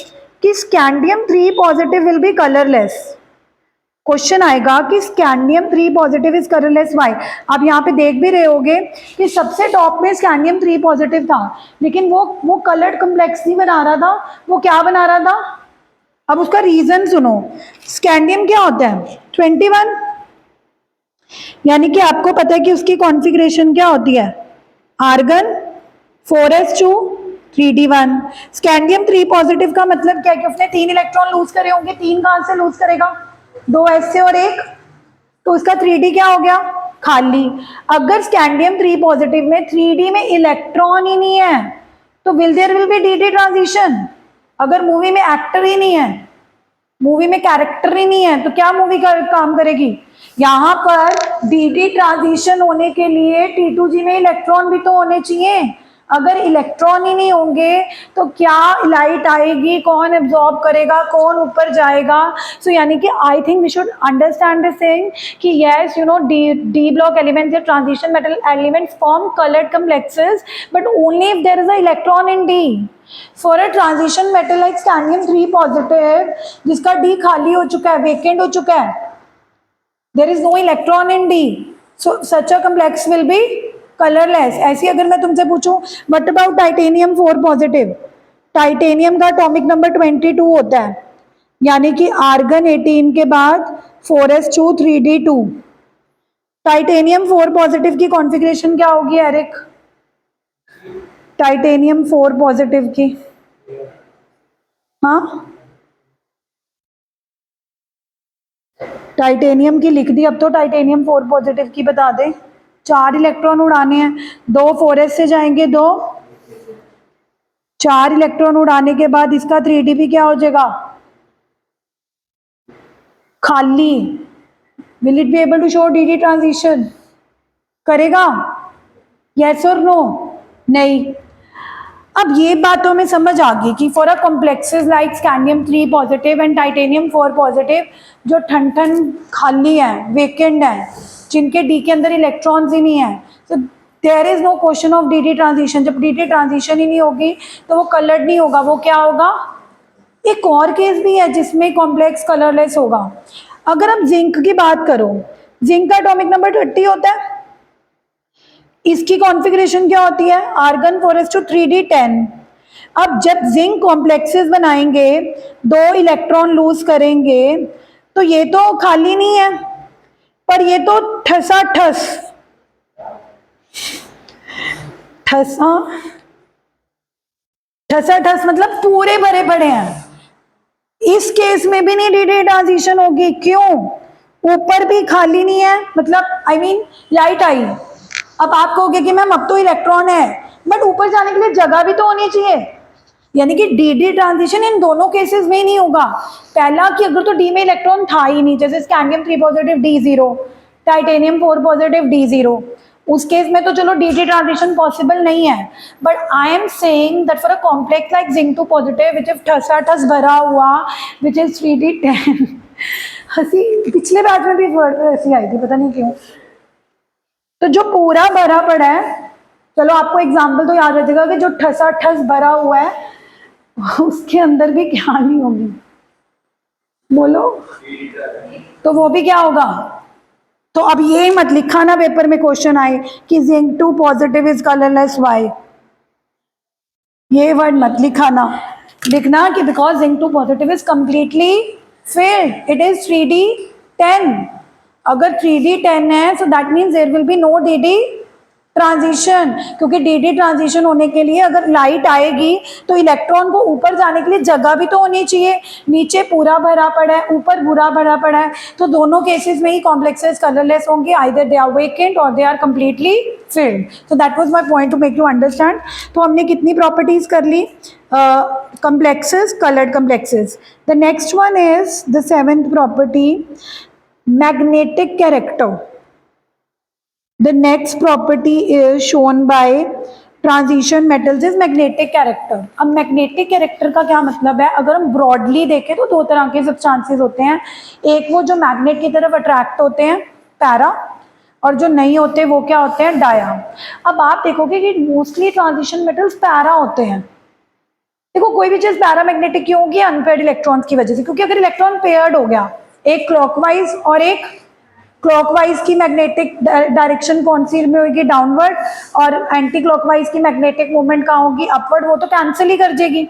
कि scandium 3 positive will be colourless? Question आएगा कि scandium 3 positive is colourless why. आप यहाँ पे देख भी रहे होगे कि सबसे टॉप में स्कैंडियम 3 पॉजिटिव था, लेकिन वो कलर्ड कम्प्लेक्स नहीं बना रहा था, वो क्या बना रहा था? अब उसका रीजन सुनो। स्कैंडियम क्या होता है? 21, यानी कि आपको पता है कि उसकी कॉन्फ़िगरेशन क्या होती है? Argon 4s2 3d1। Scandium 3 positive का मतलब क्या है कि उसने 3 इलेक्ट्रॉन लूज करे होंगे। 3 कहां से लूज करेगा? 2s से और 1, तो उसका 3d क्या हो गया? खाली। अगर स्कैंडियम 3 पॉजिटिव में 3d में इलेक्ट्रॉन ही नहीं है तो विल बी डी ट्रांजिशन? अगर मूवी में एक्टर ही नहीं है, मूवी में कैरेक्टर ही नहीं है, तो क्या मूवी का काम करेगी? यहाँ पर डी ट्रांजिशन होने के लिए T2G में इलेक्ट्रॉन भी तो होने चाहिए। अगर इलेक्ट्रॉन ही नहीं होंगे तो क्या लाइट आएगी? कौन एब्जॉर्ब करेगा? कौन ऊपर जाएगा? सो यानी कि I think we should understand this thing कि yes, you know, D block elements या transition metal elements form coloured complexes, but only if there is an electron in D. For a transition metal like scandium 3 positive जिसका D खाली हो चुका है, vacant हो चुका है, there is no electron in D, so such a complex will be colorless। ऐसी अगर मैं तुमसे पूछूं what about titanium 4 positive? Titanium का एटॉमिक नंबर 22 होता है, यानी कि आर्गन 18 के बाद 4s2 3d2। टाइटेनियम 4 पॉजिटिव की कॉन्फ़िगरेशन क्या होगी एरिक? टाइटेनियम 4 पॉजिटिव की, हाँ टाइटेनियम की लिख दी, अब तो टाइटेनियम 4 पॉजिटिव की बता दे। 4 इलेक्ट्रॉन उड़ाने हैं, 2 4s से जाएंगे, 2 4 इलेक्ट्रॉन उड़ाने के बाद इसका 3d भी क्या हो जाएगा? खाली। Will it be able to show D transition? करेगा? यस और नो? नहीं। अब ये बात तो हमें समझ आ गई कि for a complexes like scandium 3 positive and titanium 4 positive जो ठन ठन खाली है, वेकेंट है, जिनके डी के अंदर इलेक्ट्रॉन्स ही नहीं है, तो there is no question of D transition. जब डी ट्रांजिशन ही नहीं होगी तो वो कलर्ड नहीं होगा, वो क्या होगा? एक और केस भी है जिसमें कॉम्प्लेक्स कलरलेस होगा। अगर हम जिंक की बात करो, जिंक का एटॉमिक नंबर 30 होता है, इसकी कॉन्फ़िगरेशन क्या होती है? Argon 4s2 3d10। अब जब जिंक कॉम्प्लेक्सेस बनाएंगे, 2 इलेक्ट्रॉन लूज करेंगे, तो ये तो खाली नहीं है, पर ये तो ठसा ठस ठसा ठसा ठस मतलब पूरे भरे पड़े हैं। इस केस में भी नहीं डी ट्रांजिशन होगी। क्यों? ऊपर भी खाली नहीं है, मतलब आई मीन लाइट आई। अब आप कहोगे कि मैम अब तो इलेक्ट्रॉन है, बट ऊपर जाने के लिए जगह भी तो होनी चाहिए, यानी कि डी ट्रांजिशन इन दोनों केसेस में नहीं होगा। पहला कि अगर तो डी में इलेक्ट्रॉन था ही नहीं, जैसे scandium 3 positive D0, titanium 4 positive D0, उस केस में तो चलो डी ट्रांजिशन पॉसिबल नहीं है। But I am saying that for a complex like zinc 2 positive which is ठसा ठस भरा हुआ, विच इज 3d10 हंसी पिछले बैच में भी वर्ड ऐसी आई थी, पता नहीं क्यों। तो जो पूरा भरा पड़ा है, चलो आपको एग्जाम्पल तो याद रखेगा कि जो ठसा ठस भरा हुआ है, उसके अंदर भी क्या नहीं होगी, बोलो, तो वो भी क्या होगा। तो अब ये मत लिखा ना पेपर में क्वेश्चन आए कि zinc 2 positive is colourless why, ये वर्ड मत लिखा ना, लिखना कि because zinc 2 positive is completely filled, it is 3D10। अगर 3D10 है so that means there will be no DD transition, क्योंकि DD ट्रांजिशन होने के लिए अगर लाइट आएगी तो इलेक्ट्रॉन को ऊपर जाने के लिए जगह भी तो होनी चाहिए, नीचे पूरा भरा पड़ा है, ऊपर पूरा भरा पड़ा है, तो दोनों केसेस में ही कॉम्प्लेक्सेस कलरलेस होंगे, आइदर दे आर वेकेंट और they are completely filled. So that was my point to make you understand. तो हमने कितनी प्रॉपर्टीज कर ली, complexes, colored complexes. The next one is the seventh property, magnetic character. The next property is shown by transition metals is magnetic character. अब magnetic character का क्या मतलब है, अगर हम ब्रॉडली देखें तो दो तरह के सब्सटेंसेस होते हैं, एक वो जो मैग्नेट की तरफ अट्रैक्ट होते हैं पैरा, और जो नहीं होते वो क्या होते हैं डाया। अब आप देखोगे कि मोस्टली ट्रांजिशन मेटल्स पैरा होते हैं। देखो कोई भी चीज पैरामैग्नेटिक क्यों होगी, अनपेयर्ड इलेक्ट्रॉन्स की वजह से, क्योंकि अगर इलेक्ट्रॉन पेयर्ड हो गया, एक क्लॉकवाइज और एक क्लॉकवाइज की मैग्नेटिक डायरेक्शन कौन सी में होगी, डाउनवर्ड, और एंटी क्लॉकवाइज की मैग्नेटिक मूवमेंट कहाँ होगी, अपवर्ड, वो तो कैंसिल ही कर देगी।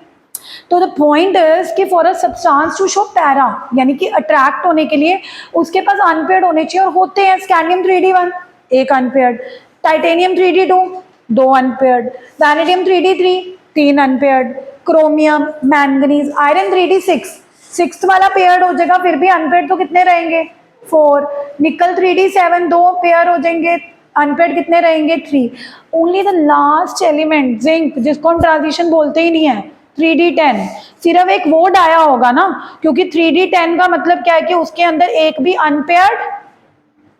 तो द पॉइंट इज कि for a substance to show para, यानी कि अट्रैक्ट होने के लिए उसके पास अनपेयर्ड होने चाहिए, और होते हैं। स्कैंडियम 3D1 एक अनपेयर्ड, टाइटेनियम 3D2 दो अनपेयर्ड, वैनेडियम 3D3 तीन unpaired, chromium, manganese, iron 3D6 six वाला पेयर्ड हो जाएगा, फिर भी अनपेयर्ड तो कितने रहेंगे 4, निकल 3D7 दो पेयर हो जाएंगे, अनपेयर्ड कितने रहेंगे 3। Only the last element zinc, जिसको हम ट्रांजिशन बोलते ही नहीं है, 3D10, सिर्फ एक वो डाया होगा ना, क्योंकि 3D10 का मतलब क्या है कि उसके अंदर एक भी अनपेयर्ड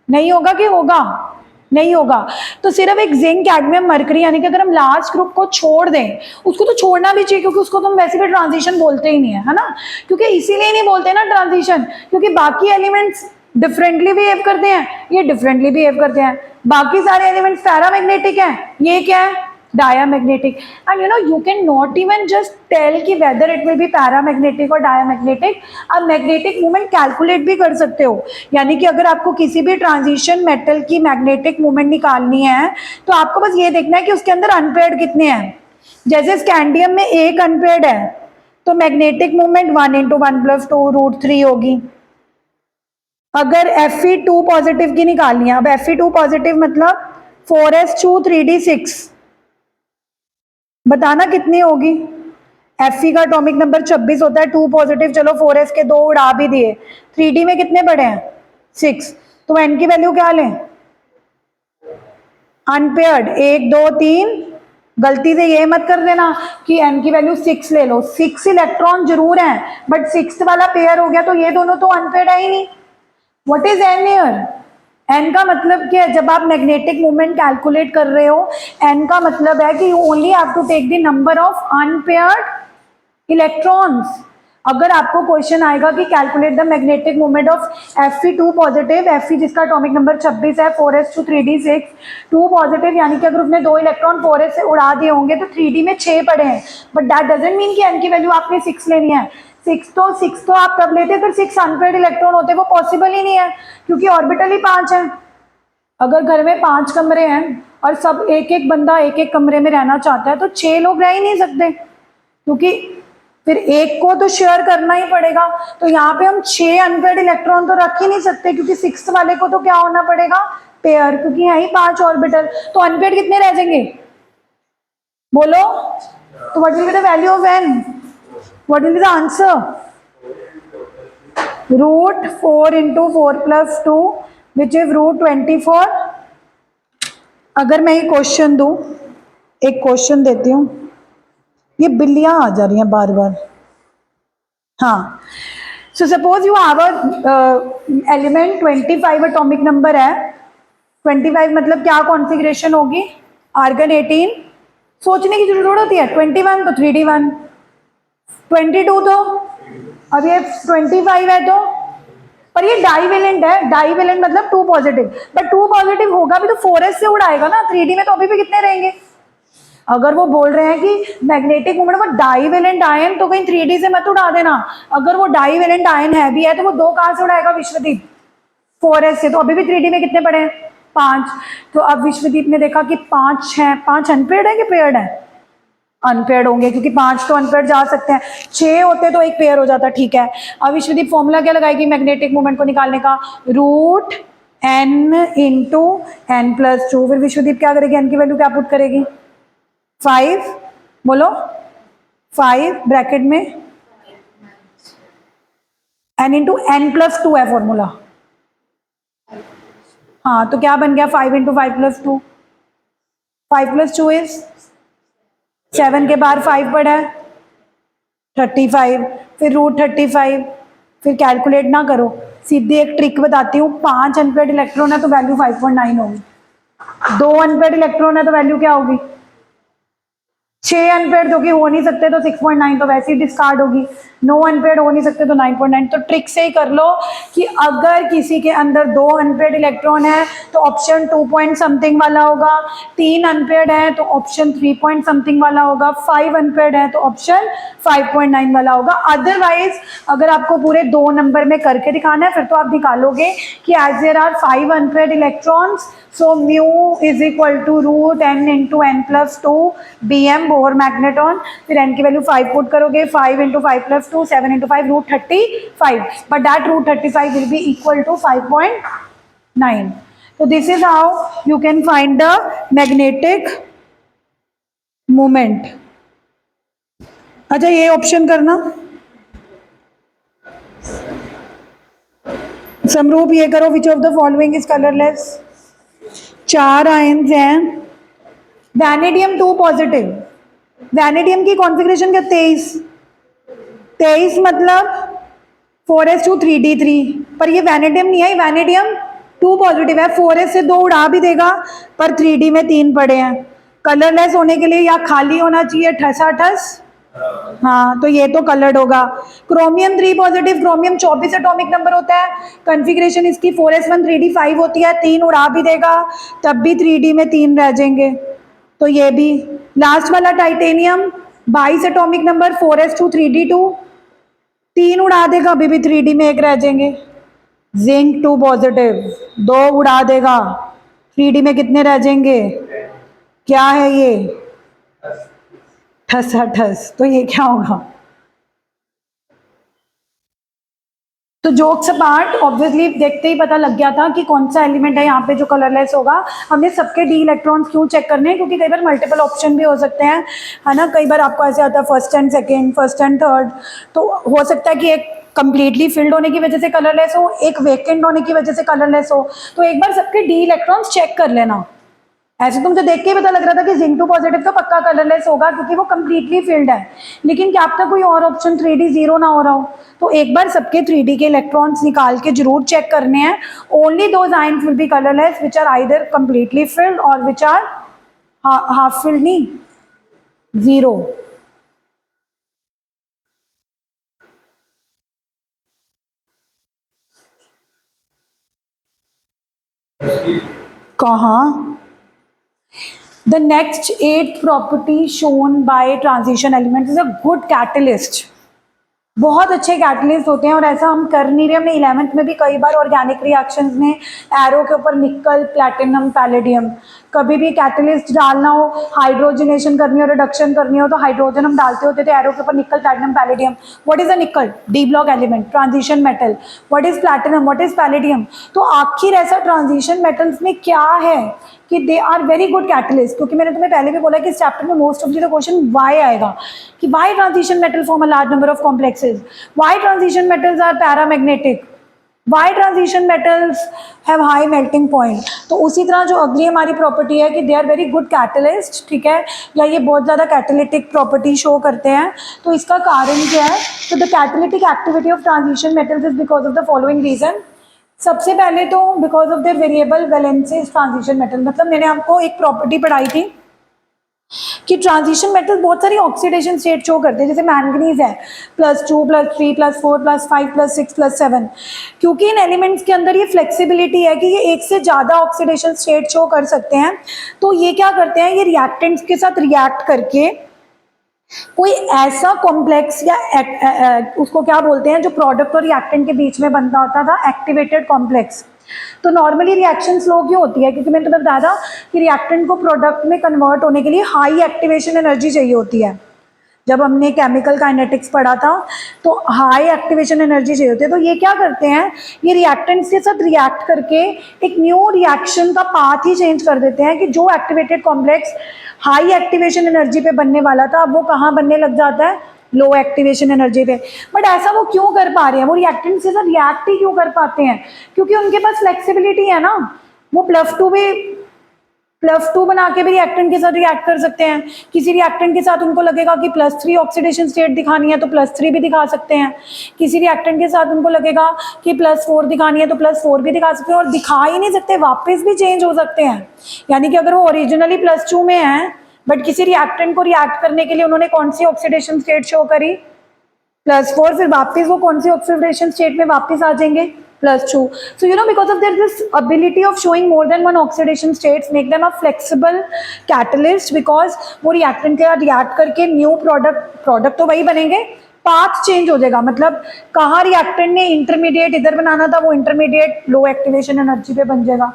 नहीं होगा, कि होगा नहीं होगा। तो सिर्फ एक जिंक, कैडमियम, मरकरी, यानी कि अगर हम लास्ट ग्रुप को छोड़ दें, उसको तो छोड़ना भी चाहिए क्योंकि उसको तो हम वैसे भी ट्रांजिशन बोलते ही नहीं है ना, क्योंकि इसीलिए नहीं बोलते ना ट्रांजिशन, क्योंकि बाकी एलिमेंट्स डिफरेंटली बिहेव करते हैं, ये डिफरेंटली बिहेव करते हैं, बाकी सारे एलिमेंट्स पैरामैग्नेटिक हैं, ये क्या है diamagnetic, and you can not even just tell कि whether it will be paramagnetic और diamagnetic, आप मैग्नेटिक मूवमेंट कैलकुलेट भी कर सकते हो। यानी कि अगर आपको किसी भी ट्रांजिशन मेटल की मैग्नेटिक मूवमेंट निकालनी है तो आपको बस ये देखना है कि उसके अंदर अनपेयर्ड कितने हैं। जैसे स्कैंडियम में एक अनपेयर्ड है तो मैग्नेटिक मूवमेंट 1 × 1 + 2√3 होगी। अगर Fe2 पॉजिटिव की निकालनी है, अब Fe2 पॉजिटिव मतलब 4s2 3d6, बताना कितनी होगी। Fe का एटॉमिक नंबर 26 होता है, 2 पॉजिटिव, चलो 4s के 2 उड़ा भी दिए, 3d में कितने पड़े हैं 6, तो n की वैल्यू क्या लें, अनपेयर्ड 1 2 3, गलती से ये मत कर देना कि n की वैल्यू 6 ले लो, 6 इलेक्ट्रॉन जरूर हैं बट 6th वाला पेयर हो गया तो ये दोनों तो अनपेयर्ड है ही नहीं। What is n here, n का मतलब क्या है, जब आप मैग्नेटिक मूवमेंट कैलकुलेट कर रहे हो n का मतलब है कि you only have to take the number of unpaired electrons. अगर आपको क्वेश्चन आएगा कि calculate the magnetic movement of Fe2 positive, Fe जिसका एटॉमिक नंबर 26 है, 4s2 3d6, 2 पॉजिटिव, यानी कि अगर उसने 2 इलेक्ट्रॉन 4s से उड़ा दिए होंगे तो 3d में 6 पड़े हैं, बट दैट डजंट मीन कि n की वैल्यू आपने 6 लेनी है। 6 तो आप तब लेते फिर 6 अनपेयर्ड इलेक्ट्रॉन होते, वो पॉसिबल ही नहीं है क्योंकि ऑर्बिटल ही 5 है। अगर घर में 5 कमरे हैं और सब एक एक बंदा एक एक कमरे में रहना चाहता है तो 6 लोग रह ही नहीं सकते, क्योंकि फिर एक को तो शेयर करना ही पड़ेगा। तो यहाँ पे हम 6 अनपेयर्ड इलेक्ट्रॉन तो रख ही नहीं सकते क्योंकि 6th वाले को तो क्या होना पड़ेगा पेयर, क्योंकि है ही 5 ऑर्बिटल, तो अनपेयर्ड कितने रह जाएंगे बोलो। तो what will be the value of n, what will be the answer, √4 × 4 + 2 which is √24। अगर मैं ये क्वेश्चन दूं, एक क्वेश्चन देती हूँ, ये बिल्लियां आ जा रही हैं बार बार। हाँ, so suppose you have a element 25 atomic number है, 25 मतलब क्या कॉन्फ़िगरेशन होगी, आर्गन 18, सोचने की जरूरत होती है, 21 तो 3d1, 22 तो, अब ये 25 है तो, पर ये डाईवेलेंट है, डाईवेलेंट मतलब 2 पॉजिटिव, बट 2 पॉजिटिव होगा भी तो 4s से उड़ाएगा ना, 3d में तो अभी भी कितने रहेंगे अगर वो बोल रहे हैं कि मैग्नेटिक मोमेंट वो डाईवेलेंट आयन, तो कहीं 3D से मत उड़ा देना। अगर वो डाईवेलेंट आयन है भी है तो वो 2 कहाँ से उड़ाएगा विश्वदीप? 4s से। तो अभी भी 3D में कितने पड़े हैं? 5। तो अब विश्वदीप ने देखा कि 5 हैं, 5 अनपेयर्ड है कि पेयर्ड है? अनपेयर्ड होंगे, क्योंकि 5 तो अनपेयर्ड जा सकते हैं, 6 होते तो एक पेयर हो जाता, ठीक है। अब विश्वदीप फॉर्मूला क्या लगाएगी मैग्नेटिक मोमेंट को निकालने का? Root n into n plus 2। फिर विश्वदीप क्या करेगी? n की वैल्यू क्या पुट करेगी? 5, बोलो 5 ब्रैकेट में n इंटू एन प्लस 2 है फॉर्मूला। हाँ, तो क्या बन गया? 5 इंटू 5 प्लस 2, 5 प्लस 2 इज 7 के बाहर 5 पड़ा है 35, फिर रूट 35, फिर कैलकुलेट ना करो, सीधी एक ट्रिक बताती हूँ। 5 अनपेयर्ड इलेक्ट्रॉन है तो वैल्यू 5.9 होगी, 2 अनपेयर्ड इलेक्ट्रॉन है तो वैल्यू क्या होगी? 6 अनपेयर्ड जो कि हो नहीं सकते तो 6.9 तो वैसे ही डिस्कार्ड होगी, 9 अनपेयर्ड हो नहीं सकते तो 9.9। तो ट्रिक से ही कर लो कि अगर किसी के अंदर 2 अनपेयर्ड इलेक्ट्रॉन है तो ऑप्शन 2 पॉइंट समथिंग वाला होगा, 3 अनपेयर्ड है तो ऑप्शन 3 पॉइंट समथिंग वाला होगा, 5 अनपेयर्ड है तो ऑप्शन 5.9 वाला होगा। अदरवाइज अगर आपको पूरे 2 नंबर में करके दिखाना है फिर तो आप निकालोगे कि as there are 5 unpaired electrons, so mu is equal to root n into n plus 2 bm bore magneton. फिर n की वैल्यू 5 पुट करोगे, 5 into 5 plus 2, 7 into 5 root 35, but that root 35 will be equal to 5.9. so this is how you can find the magnetic moment. अच्छा, ये option करना समरूप, ये करो, which of the following is colourless? 4 ions हैं, vanadium 2 positive, vanadium की configuration क्या? 23 मतलब 4s2 3d3, पर ये वैनेडियम नहीं है, वैनेडियम 2 पॉजिटिव है, 4s से 2 उड़ा भी देगा पर 3d में 3 पड़े हैं। कलरलेस होने के लिए या खाली होना चाहिए ठसाठस, हाँ, तो ये तो कलर्ड होगा। Chromium 3 positive, chromium 24 atomic number होता है, कॉन्फ़िगरेशन इसकी 4s1 3d5 होती है, 3 उड़ा भी देगा तब भी 3d में 3 रह जाएंगे, तो ये भी। लास्ट वाला titanium 22 atomic number, 4s2 3d2, 3 उड़ा देगा अभी भी 3d में 1 रह जाएंगे। जिंक 2 पॉजिटिव, 2 उड़ा देगा 3d में कितने रह जाएंगे? क्या है ये? ठस, तो ये क्या होगा? तो जोक्स अपार्ट, ऑब्वियसली देखते ही पता लग गया था कि कौन सा एलिमेंट है यहाँ पे जो कलरलेस होगा। हमने सबके डी इलेक्ट्रॉन्स क्यों चेक करने हैं? क्योंकि कई बार मल्टीपल ऑप्शन भी हो सकते हैं, है ना। कई बार आपको ऐसे आता है first and second, first and third, तो हो सकता है कि एक कंप्लीटली फिल्ड होने की वजह से कलरलेस हो, एक वेकेंट होने की वजह से कलरलेस हो। तो एक बार सबके डी इलेक्ट्रॉन्स चेक कर लेना। ऐसे तो मुझे देख के ही पता लग रहा था कि जिंक 2 पॉजिटिव तो पक्का कलरलेस होगा क्योंकि वो कंप्लीटली फिल्ड है, लेकिन क्या पता कोई और ऑप्शन 3d 0 ना हो रहा हो। तो एक बार सबके 3d के इलेक्ट्रॉन्स निकाल के जरूर चेक करने हैं। Only those ions will be colourless which are either completely filled और विच आर हाफ फिल्ड, नहीं 0। कहाँ? The next 8th property shown by transition elements is a good catalyst. बहुत अच्छे कैटलिस्ट होते हैं और ऐसा हम कर नहीं रहे। हमने 11th में भी कई बार ऑर्गेनिक रिएक्शंस में एरो के ऊपर निकल, प्लैटिनम, पैलेडियम, कभी भी कैटलिस्ट डालना हो, हाइड्रोजनेशन करनी हो, रिडक्शन करनी हो, तो हाइड्रोजन हम डालते होते थे एरो के ऊपर, nickel, platinum, palladium. What is a nickel? D block element, transition metal. What is platinum? What is palladium? तो आखिर ऐसा ट्रांजिशन मेटल्स में क्या है कि they are very good catalyst? क्योंकि मैंने तुम्हें पहले भी बोला कि इस चैप्टर में most of the question why आएगा, कि why transition metal form a large number of complexes, why transition metals are paramagnetic, why transition metals have high melting point. तो उसी तरह जो अगली हमारी प्रॉपर्टी है कि they are very good catalyst, ठीक है, या ये बहुत ज़्यादा कैटेलिटिक प्रॉपर्टी शो करते हैं। तो इसका कारण क्या है? तो the catalytic activity of transition metals is because of the following reason. सबसे पहले तो because of their variable valencies transition metal, मतलब मैंने आपको एक प्रॉपर्टी पढ़ाई थी कि ट्रांजिशन मेटल बहुत सारी ऑक्सीडेशन स्टेट शो करते हैं, जैसे मैंगनीज है +2 +3 +4 +5 +6 +7, क्योंकि इन एलिमेंट्स के अंदर ये फ्लेक्सिबिलिटी है कि ये एक से ज़्यादा ऑक्सीडेशन स्टेट शो कर सकते हैं। तो ये क्या करते हैं, ये रिएक्टेंट्स के साथ रिएक्ट करके कोई ऐसा कॉम्प्लेक्स या उसको क्या बोलते हैं, जो प्रोडक्ट और रिएक्टेंट के बीच में बनता होता था, एक्टिवेटेड कॉम्प्लेक्स। तो नॉर्मली रिएक्शन स्लो क्यों होती है, क्योंकि मैंने तुम्हें बताया था कि रिएक्टेंट को प्रोडक्ट में कन्वर्ट होने के लिए हाई एक्टिवेशन एनर्जी चाहिए होती है। जब हमने केमिकल काइनेटिक्स पढ़ा था तो हाई एक्टिवेशन एनर्जी चाहिए होती है। तो ये क्या करते हैं, ये रिएक्टेंट्स के साथ रिएक्ट करके एक न्यू रिएक्शन का पाथ ही चेंज कर देते हैं, कि जो activated complex high activation energy पे बनने वाला था, अब वो कहाँ बनने लग जाता है, लो एक्टिवेशन एनर्जी पे। बट ऐसा वो क्यों कर पा रहे हैं, वो रिएक्टेंट्स के साथ रिएक्ट ही क्यों कर पाते हैं, क्योंकि उनके पास फ्लेक्सिबिलिटी है ना। वो +2 बना के भी रिएक्टेंट के साथ रिएक्ट कर सकते हैं। किसी रिएक्टेंट के साथ उनको लगेगा कि +3 ऑक्सीडेशन स्टेट दिखानी है तो +3 भी दिखा सकते हैं। किसी रिएक्टेंट के साथ उनको लगेगा कि +4 दिखानी है तो +4 भी दिखा सकते हैं, और दिखा ही नहीं सकते, वापस भी चेंज हो सकते हैं। यानी कि अगर वो ओरिजिनली +2 में है, बट किसी रिएक्टेंट को रिएक्ट करने के लिए उन्होंने कौन सी ऑक्सीडेशन स्टेट शो करी, +4, फिर वापस वो कौन सी ऑक्सीडेशन स्टेट में वापस आ जाएंगे, +2। So because of their this ability of showing more than one oxidation states make them a flexible catalyst, because वो रिएक्टेंट के साथ रिएक्ट करके न्यू प्रोडक्ट तो वही बनेंगे, पाथ चेंज हो जाएगा। मतलब कहाँ रिएक्टेंट ने इंटरमीडिएट इधर बनाना था, वो इंटरमीडिएट लो एक्टिवेशन एनर्जी पे बन जाएगा।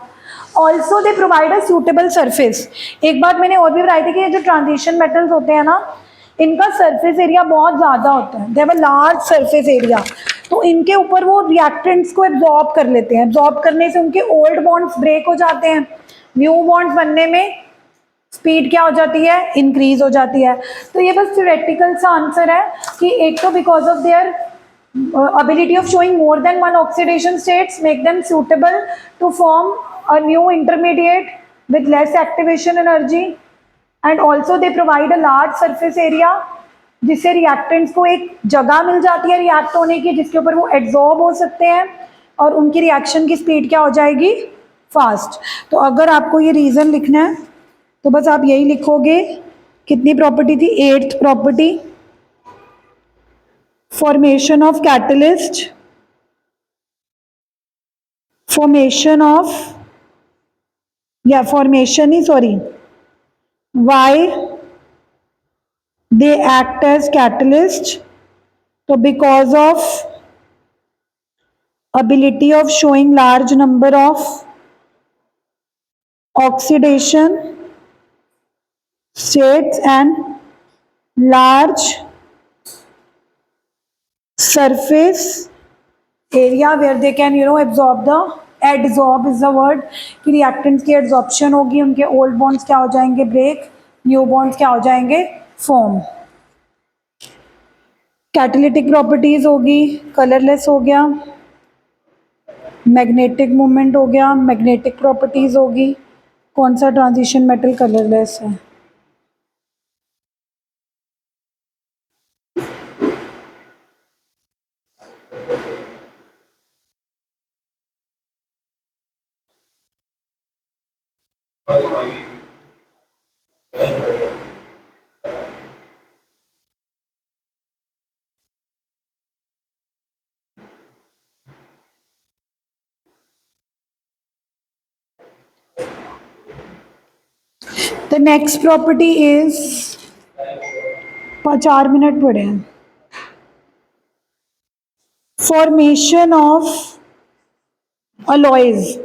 Also they provide a suitable surface. एक बात मैंने और भी बताई थी कि ये जो ट्रांजिशन मेटल्स होते हैं ना, इनका सरफेस एरिया बहुत ज़्यादा होता है, they have a large surface area. तो इनके ऊपर वो रिएक्टेंट्स को एब्जॉर्ब कर लेते हैं, एब्जॉर्ब करने से उनके ओल्ड बॉन्ड्स ब्रेक हो जाते हैं, न्यू बॉन्ड्स बनने में स्पीड क्या हो जाती है, इंक्रीज हो जाती है। तो ये बस थ्योरेटिकल सा आंसर है कि एक तो because of there ability of showing more than one oxidation states make them suitable to form a new intermediate with less activation energy, and also they provide a large surface area, जिससे reactants को एक जगह मिल जाती है react होने की, जिसके ऊपर वो एब्जॉर्ब हो सकते हैं और उनकी रिएक्शन की स्पीड क्या हो जाएगी, फास्ट। तो अगर आपको ये रीज़न लिखना है तो बस आप यही लिखोगे। कितनी प्रॉपर्टी थी, 8th property, formation of catalyst, why they act as catalyst, so because of ability of showing large number of oxidation states and large surface area where they can absorb the, adsorb is the word, कि reactants की adsorption होगी, उनके old bonds क्या हो जाएंगे, break, new bonds क्या हो जाएंगे, form। कैटालिटिक प्रॉपर्टीज होगी, कलरलेस हो गया, मैग्नेटिक मोमेंट हो गया, मैग्नेटिक प्रॉपर्टीज होगी। कौन सा ट्रांजिशन मेटल कलरलेस है, the next property is, 4 minute पड़े हैं, फॉर्मेशन ऑफ अलॉयज।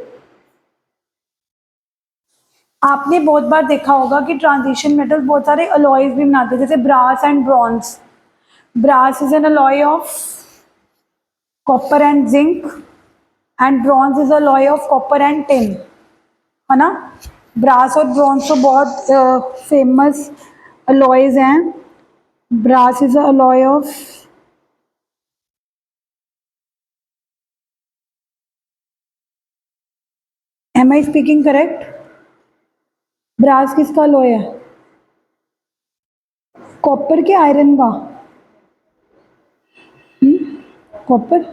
आपने बहुत बार देखा होगा कि ट्रांजिशन मेटल बहुत सारे अलॉयज भी बनाते हैं, जैसे brass and bronze. Brass is an alloy of copper and zinc, and bronze is alloy of copper and tin, है ना। ब्रास और ब्रॉन्ज तो बहुत फेमस अलॉयज हैं। Brass is alloy of, am I speaking correct, brass किसका alloy है, copper के iron का, कॉपर,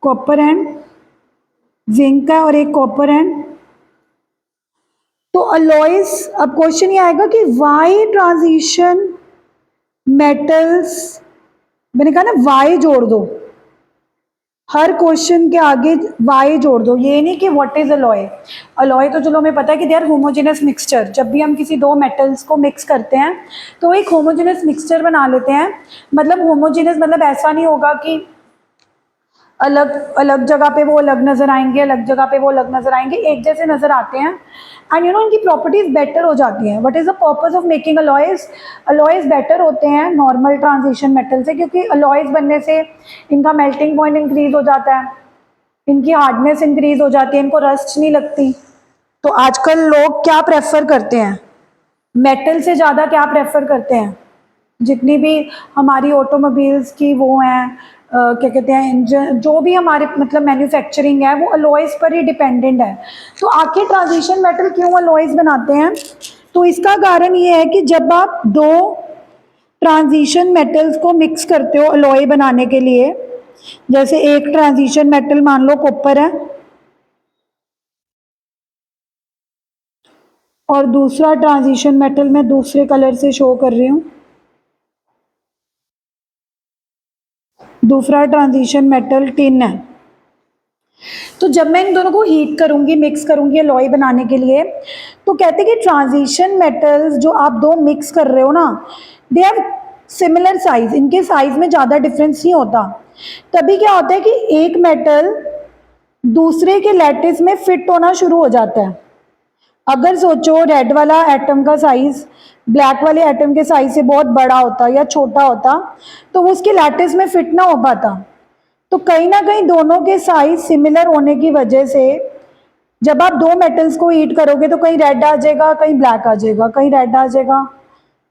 कॉपर एंड जिंक का, और एक कॉपर एंड तो अलॉयज, अब क्वेश्चन ये आएगा कि वाई ट्रांजिशन मेटल्स, मैंने कहा ना वाई जोड़ दो, हर क्वेश्चन के आगे वाई जोड़ दो, ये नहीं कि व्हाट इज अलॉय। अलॉय तो चलो हमें पता है कि दे आर होमोजेनस मिक्सचर, जब भी हम किसी दो मेटल्स को मिक्स करते हैं तो एक होमोजेनस मिक्सचर बना लेते हैं। मतलब होमोजेनस मतलब ऐसा नहीं होगा कि अलग अलग जगह पे वो अलग नज़र आएंगे, अलग जगह पे वो अलग नज़र आएंगे, एक जैसे नज़र आते हैं। एंड यू नो इनकी प्रॉपर्टीज़ बेटर हो जाती हैं। What is the purpose of making alloys? Alloys better होते हैं नॉर्मल ट्रांजिशन मेटल से, क्योंकि अलॉयज़ बनने से इनका मेल्टिंग पॉइंट इंक्रीज हो जाता है, इनकी हार्डनेस इंक्रीज हो जाती है, इनको रस्ट नहीं लगती। तो आजकल लोग क्या प्रेफर करते हैं? मेटल से ज़्यादा क्या प्रेफर करते हैं? जितनी भी हमारी ऑटोमोबाइल्स की वो हैं, क्या कहते हैं, इंजन, जो भी हमारे मतलब मैन्युफैक्चरिंग है वो अलॉयज़ पर ही डिपेंडेंट है। तो आखिर ट्रांजिशन मेटल क्यों अलॉयज़ बनाते हैं? तो इसका कारण ये है कि जब आप दो ट्रांजिशन मेटल्स को मिक्स करते हो अलॉय बनाने के लिए, जैसे एक ट्रांजिशन मेटल मान लो कॉपर है और दूसरा ट्रांजिशन मेटल मैं दूसरे कलर से शो कर रही हूँ, दूसरा ट्रांजिशन मेटल टिन है। तो जब मैं इन दोनों को हीट करूंगी, मिक्स करूंगी अलॉय बनाने के लिए, तो कहते हैं कि ट्रांजिशन मेटल्स जो आप दो मिक्स कर रहे हो ना, दे हैव सिमिलर साइज, इनके साइज में ज़्यादा डिफरेंस नहीं होता। तभी क्या होता है कि एक मेटल दूसरे के लैटिस में फिट होना शुरू हो जाता है। अगर सोचो रेड वाला एटम का साइज ब्लैक वाले एटम के साइज से बहुत बड़ा होता या छोटा होता, तो वो उसके लैटिस में फिट ना हो पाता। तो कहीं ना कहीं दोनों के साइज सिमिलर होने की वजह से जब आप दो मेटल्स को हीट करोगे तो कहीं रेड आ जाएगा, कहीं ब्लैक आ जाएगा, कहीं रेड आ जाएगा,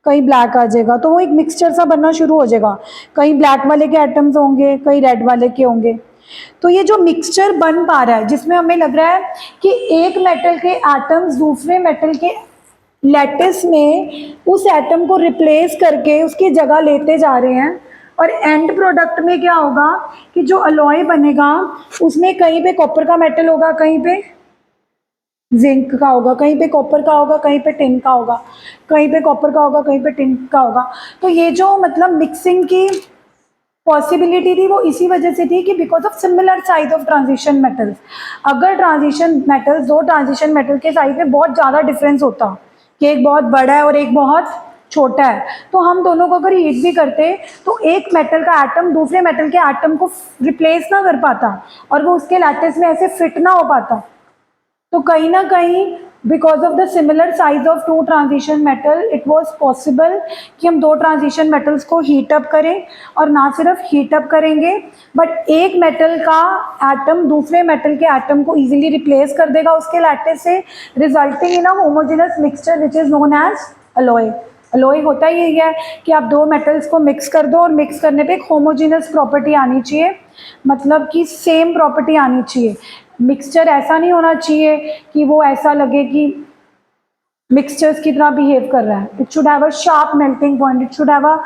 कहीं ब्लैक आ जाएगा, तो वो एक मिक्सचर सा बनना शुरू हो जाएगा। कहीं ब्लैक वाले के एटम्स होंगे, कहीं रेड वाले के होंगे। तो ये जो मिक्सचर बन पा रहा है जिसमें हमें लग रहा है कि एक मेटल के एटम्स दूसरे मेटल के लैटिस में उस एटम को रिप्लेस करके उसकी जगह लेते जा रहे हैं, और एंड प्रोडक्ट में क्या होगा कि जो अलॉय बनेगा उसमें कहीं पे कॉपर का मेटल होगा, कहीं पे जिंक का होगा, कहीं पे कॉपर का होगा, कहीं पे टिन का होगा, कहीं पे कॉपर का होगा, कहीं पे टिन का होगा। तो ये जो मतलब मिक्सिंग की पॉसिबिलिटी थी वो इसी वजह से थी कि because of similar size of transition metals. अगर ट्रांजिशन मेटल्स, दो ट्रांजिशन मेटल के साइज में बहुत ज़्यादा डिफरेंस होता कि एक बहुत बड़ा है और एक बहुत छोटा है, तो हम दोनों को अगर हीट भी करते तो एक मेटल का एटम दूसरे मेटल के एटम को रिप्लेस ना कर पाता और वो उसके लैटिस में ऐसे फिट ना हो पाता। तो कहीं ना कहीं because of the similar size of two transition metal it was possible कि हम दो ट्रांजिशन मेटल्स को हीट अप करें, और ना सिर्फ हीट अप करेंगे बट एक मेटल का एटम दूसरे मेटल के एटम को इजीली रिप्लेस कर देगा उसके लैटिस से, resulting in a homogeneous mixture which is known as alloy. Alloy होता ही यही है कि आप दो मेटल्स को मिक्स कर दो और मिक्स करने पे एक होमोजेनस प्रॉपर्टी आनी चाहिए, मतलब कि सेम प्रॉपर्टी आनी चाहिए। मिक्सचर ऐसा नहीं होना चाहिए कि वो ऐसा लगे कि मिक्सचर्स की तरह बिहेव कर रहा है। It should have a sharp melting point, it should have a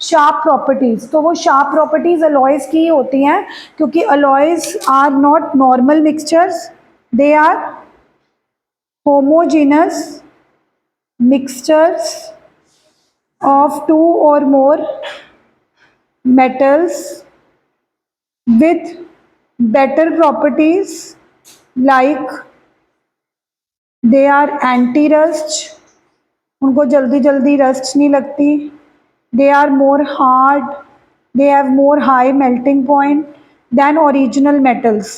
sharp properties. तो वो शार्प प्रॉपर्टीज अलॉयज की होती हैं, क्योंकि alloys are not normal mixtures, they are homogeneous mixtures of two or more metals with better properties like they are anti rust, उनको जल्दी जल्दी rust नहीं लगती, they are more hard, they have more high melting point than original metals.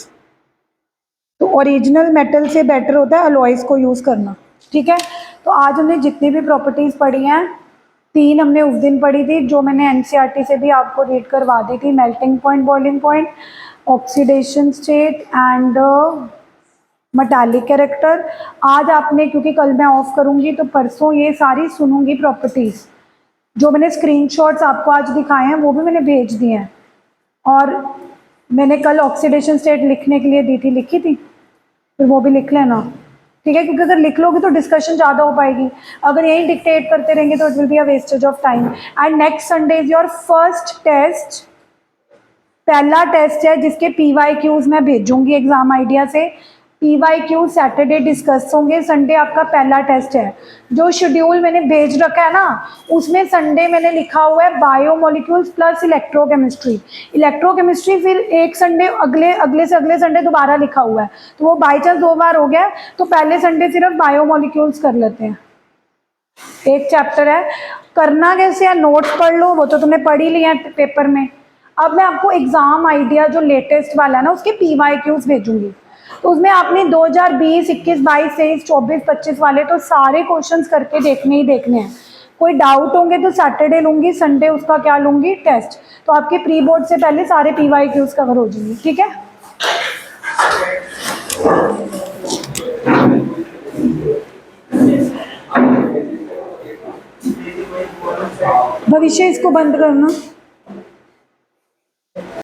तो original metal से better होता है alloys को यूज़ करना। ठीक है, तो आज हमने जितनी भी प्रॉपर्टीज़ पढ़ी हैं, तीन हमने उस दिन पढ़ी थी जो मैंने एनसीईआरटी से भी आपको रीड करवा दी थी, melting point, boiling point, oxidation state and metallic character. आज आपने, क्योंकि कल मैं ऑफ करूँगी तो परसों ये सारी सुनूंगी प्रॉपर्टीज़, जो मैंने स्क्रीनशॉट्स आपको आज दिखाए हैं वो भी मैंने भेज दिए हैं, और मैंने कल ऑक्सीडेशन स्टेट लिखने के लिए दी थी, लिखी थी, फिर वो भी लिख लेना। ठीक है, क्योंकि अगर लिख लोगे तो डिस्कशन ज़्यादा हो पाएगी, अगर यही डिक्टेट करते रहेंगे तो it will be a wastage of time. And next Sunday is your first test, पहला टेस्ट है जिसके PYQs मैं भेजूंगी एग्जाम आइडिया से। PYQ सैटरडे डिस्कस होंगे, संडे आपका पहला टेस्ट है। जो शेड्यूल मैंने भेज रखा है ना, उसमें संडे मैंने लिखा हुआ है बायोमोलिक्यूल्स प्लस इलेक्ट्रोकेमिस्ट्री। इलेक्ट्रोकेमिस्ट्री फिर एक संडे अगले अगले से अगले संडे दोबारा लिखा हुआ है, तो वो बाई चांस 2 बार हो गया, तो पहले संडे सिर्फ बायोमोलिक्यूल्स कर लेते हैं। एक चैप्टर है, करना कैसे है, नोट्स पढ़ लो, वो तो तुमने पढ़ ही लिया है पेपर में। अब मैं आपको एग्जाम आइडिया जो लेटेस्ट वाला है ना, उसके PYQs भेजूंगी, तो उसमें आपने 2020, 21, 22, 23, 24, 25 वाले तो सारे क्वेश्चंस करके देखने ही देखने हैं। कोई डाउट होंगे तो सैटरडे लूंगी, संडे उसका क्या लूंगी, टेस्ट। तो आपके प्री बोर्ड से पहले सारे PYQs कवर हो जाएंगे, ठीक है। भविष्य इसको बंद करना।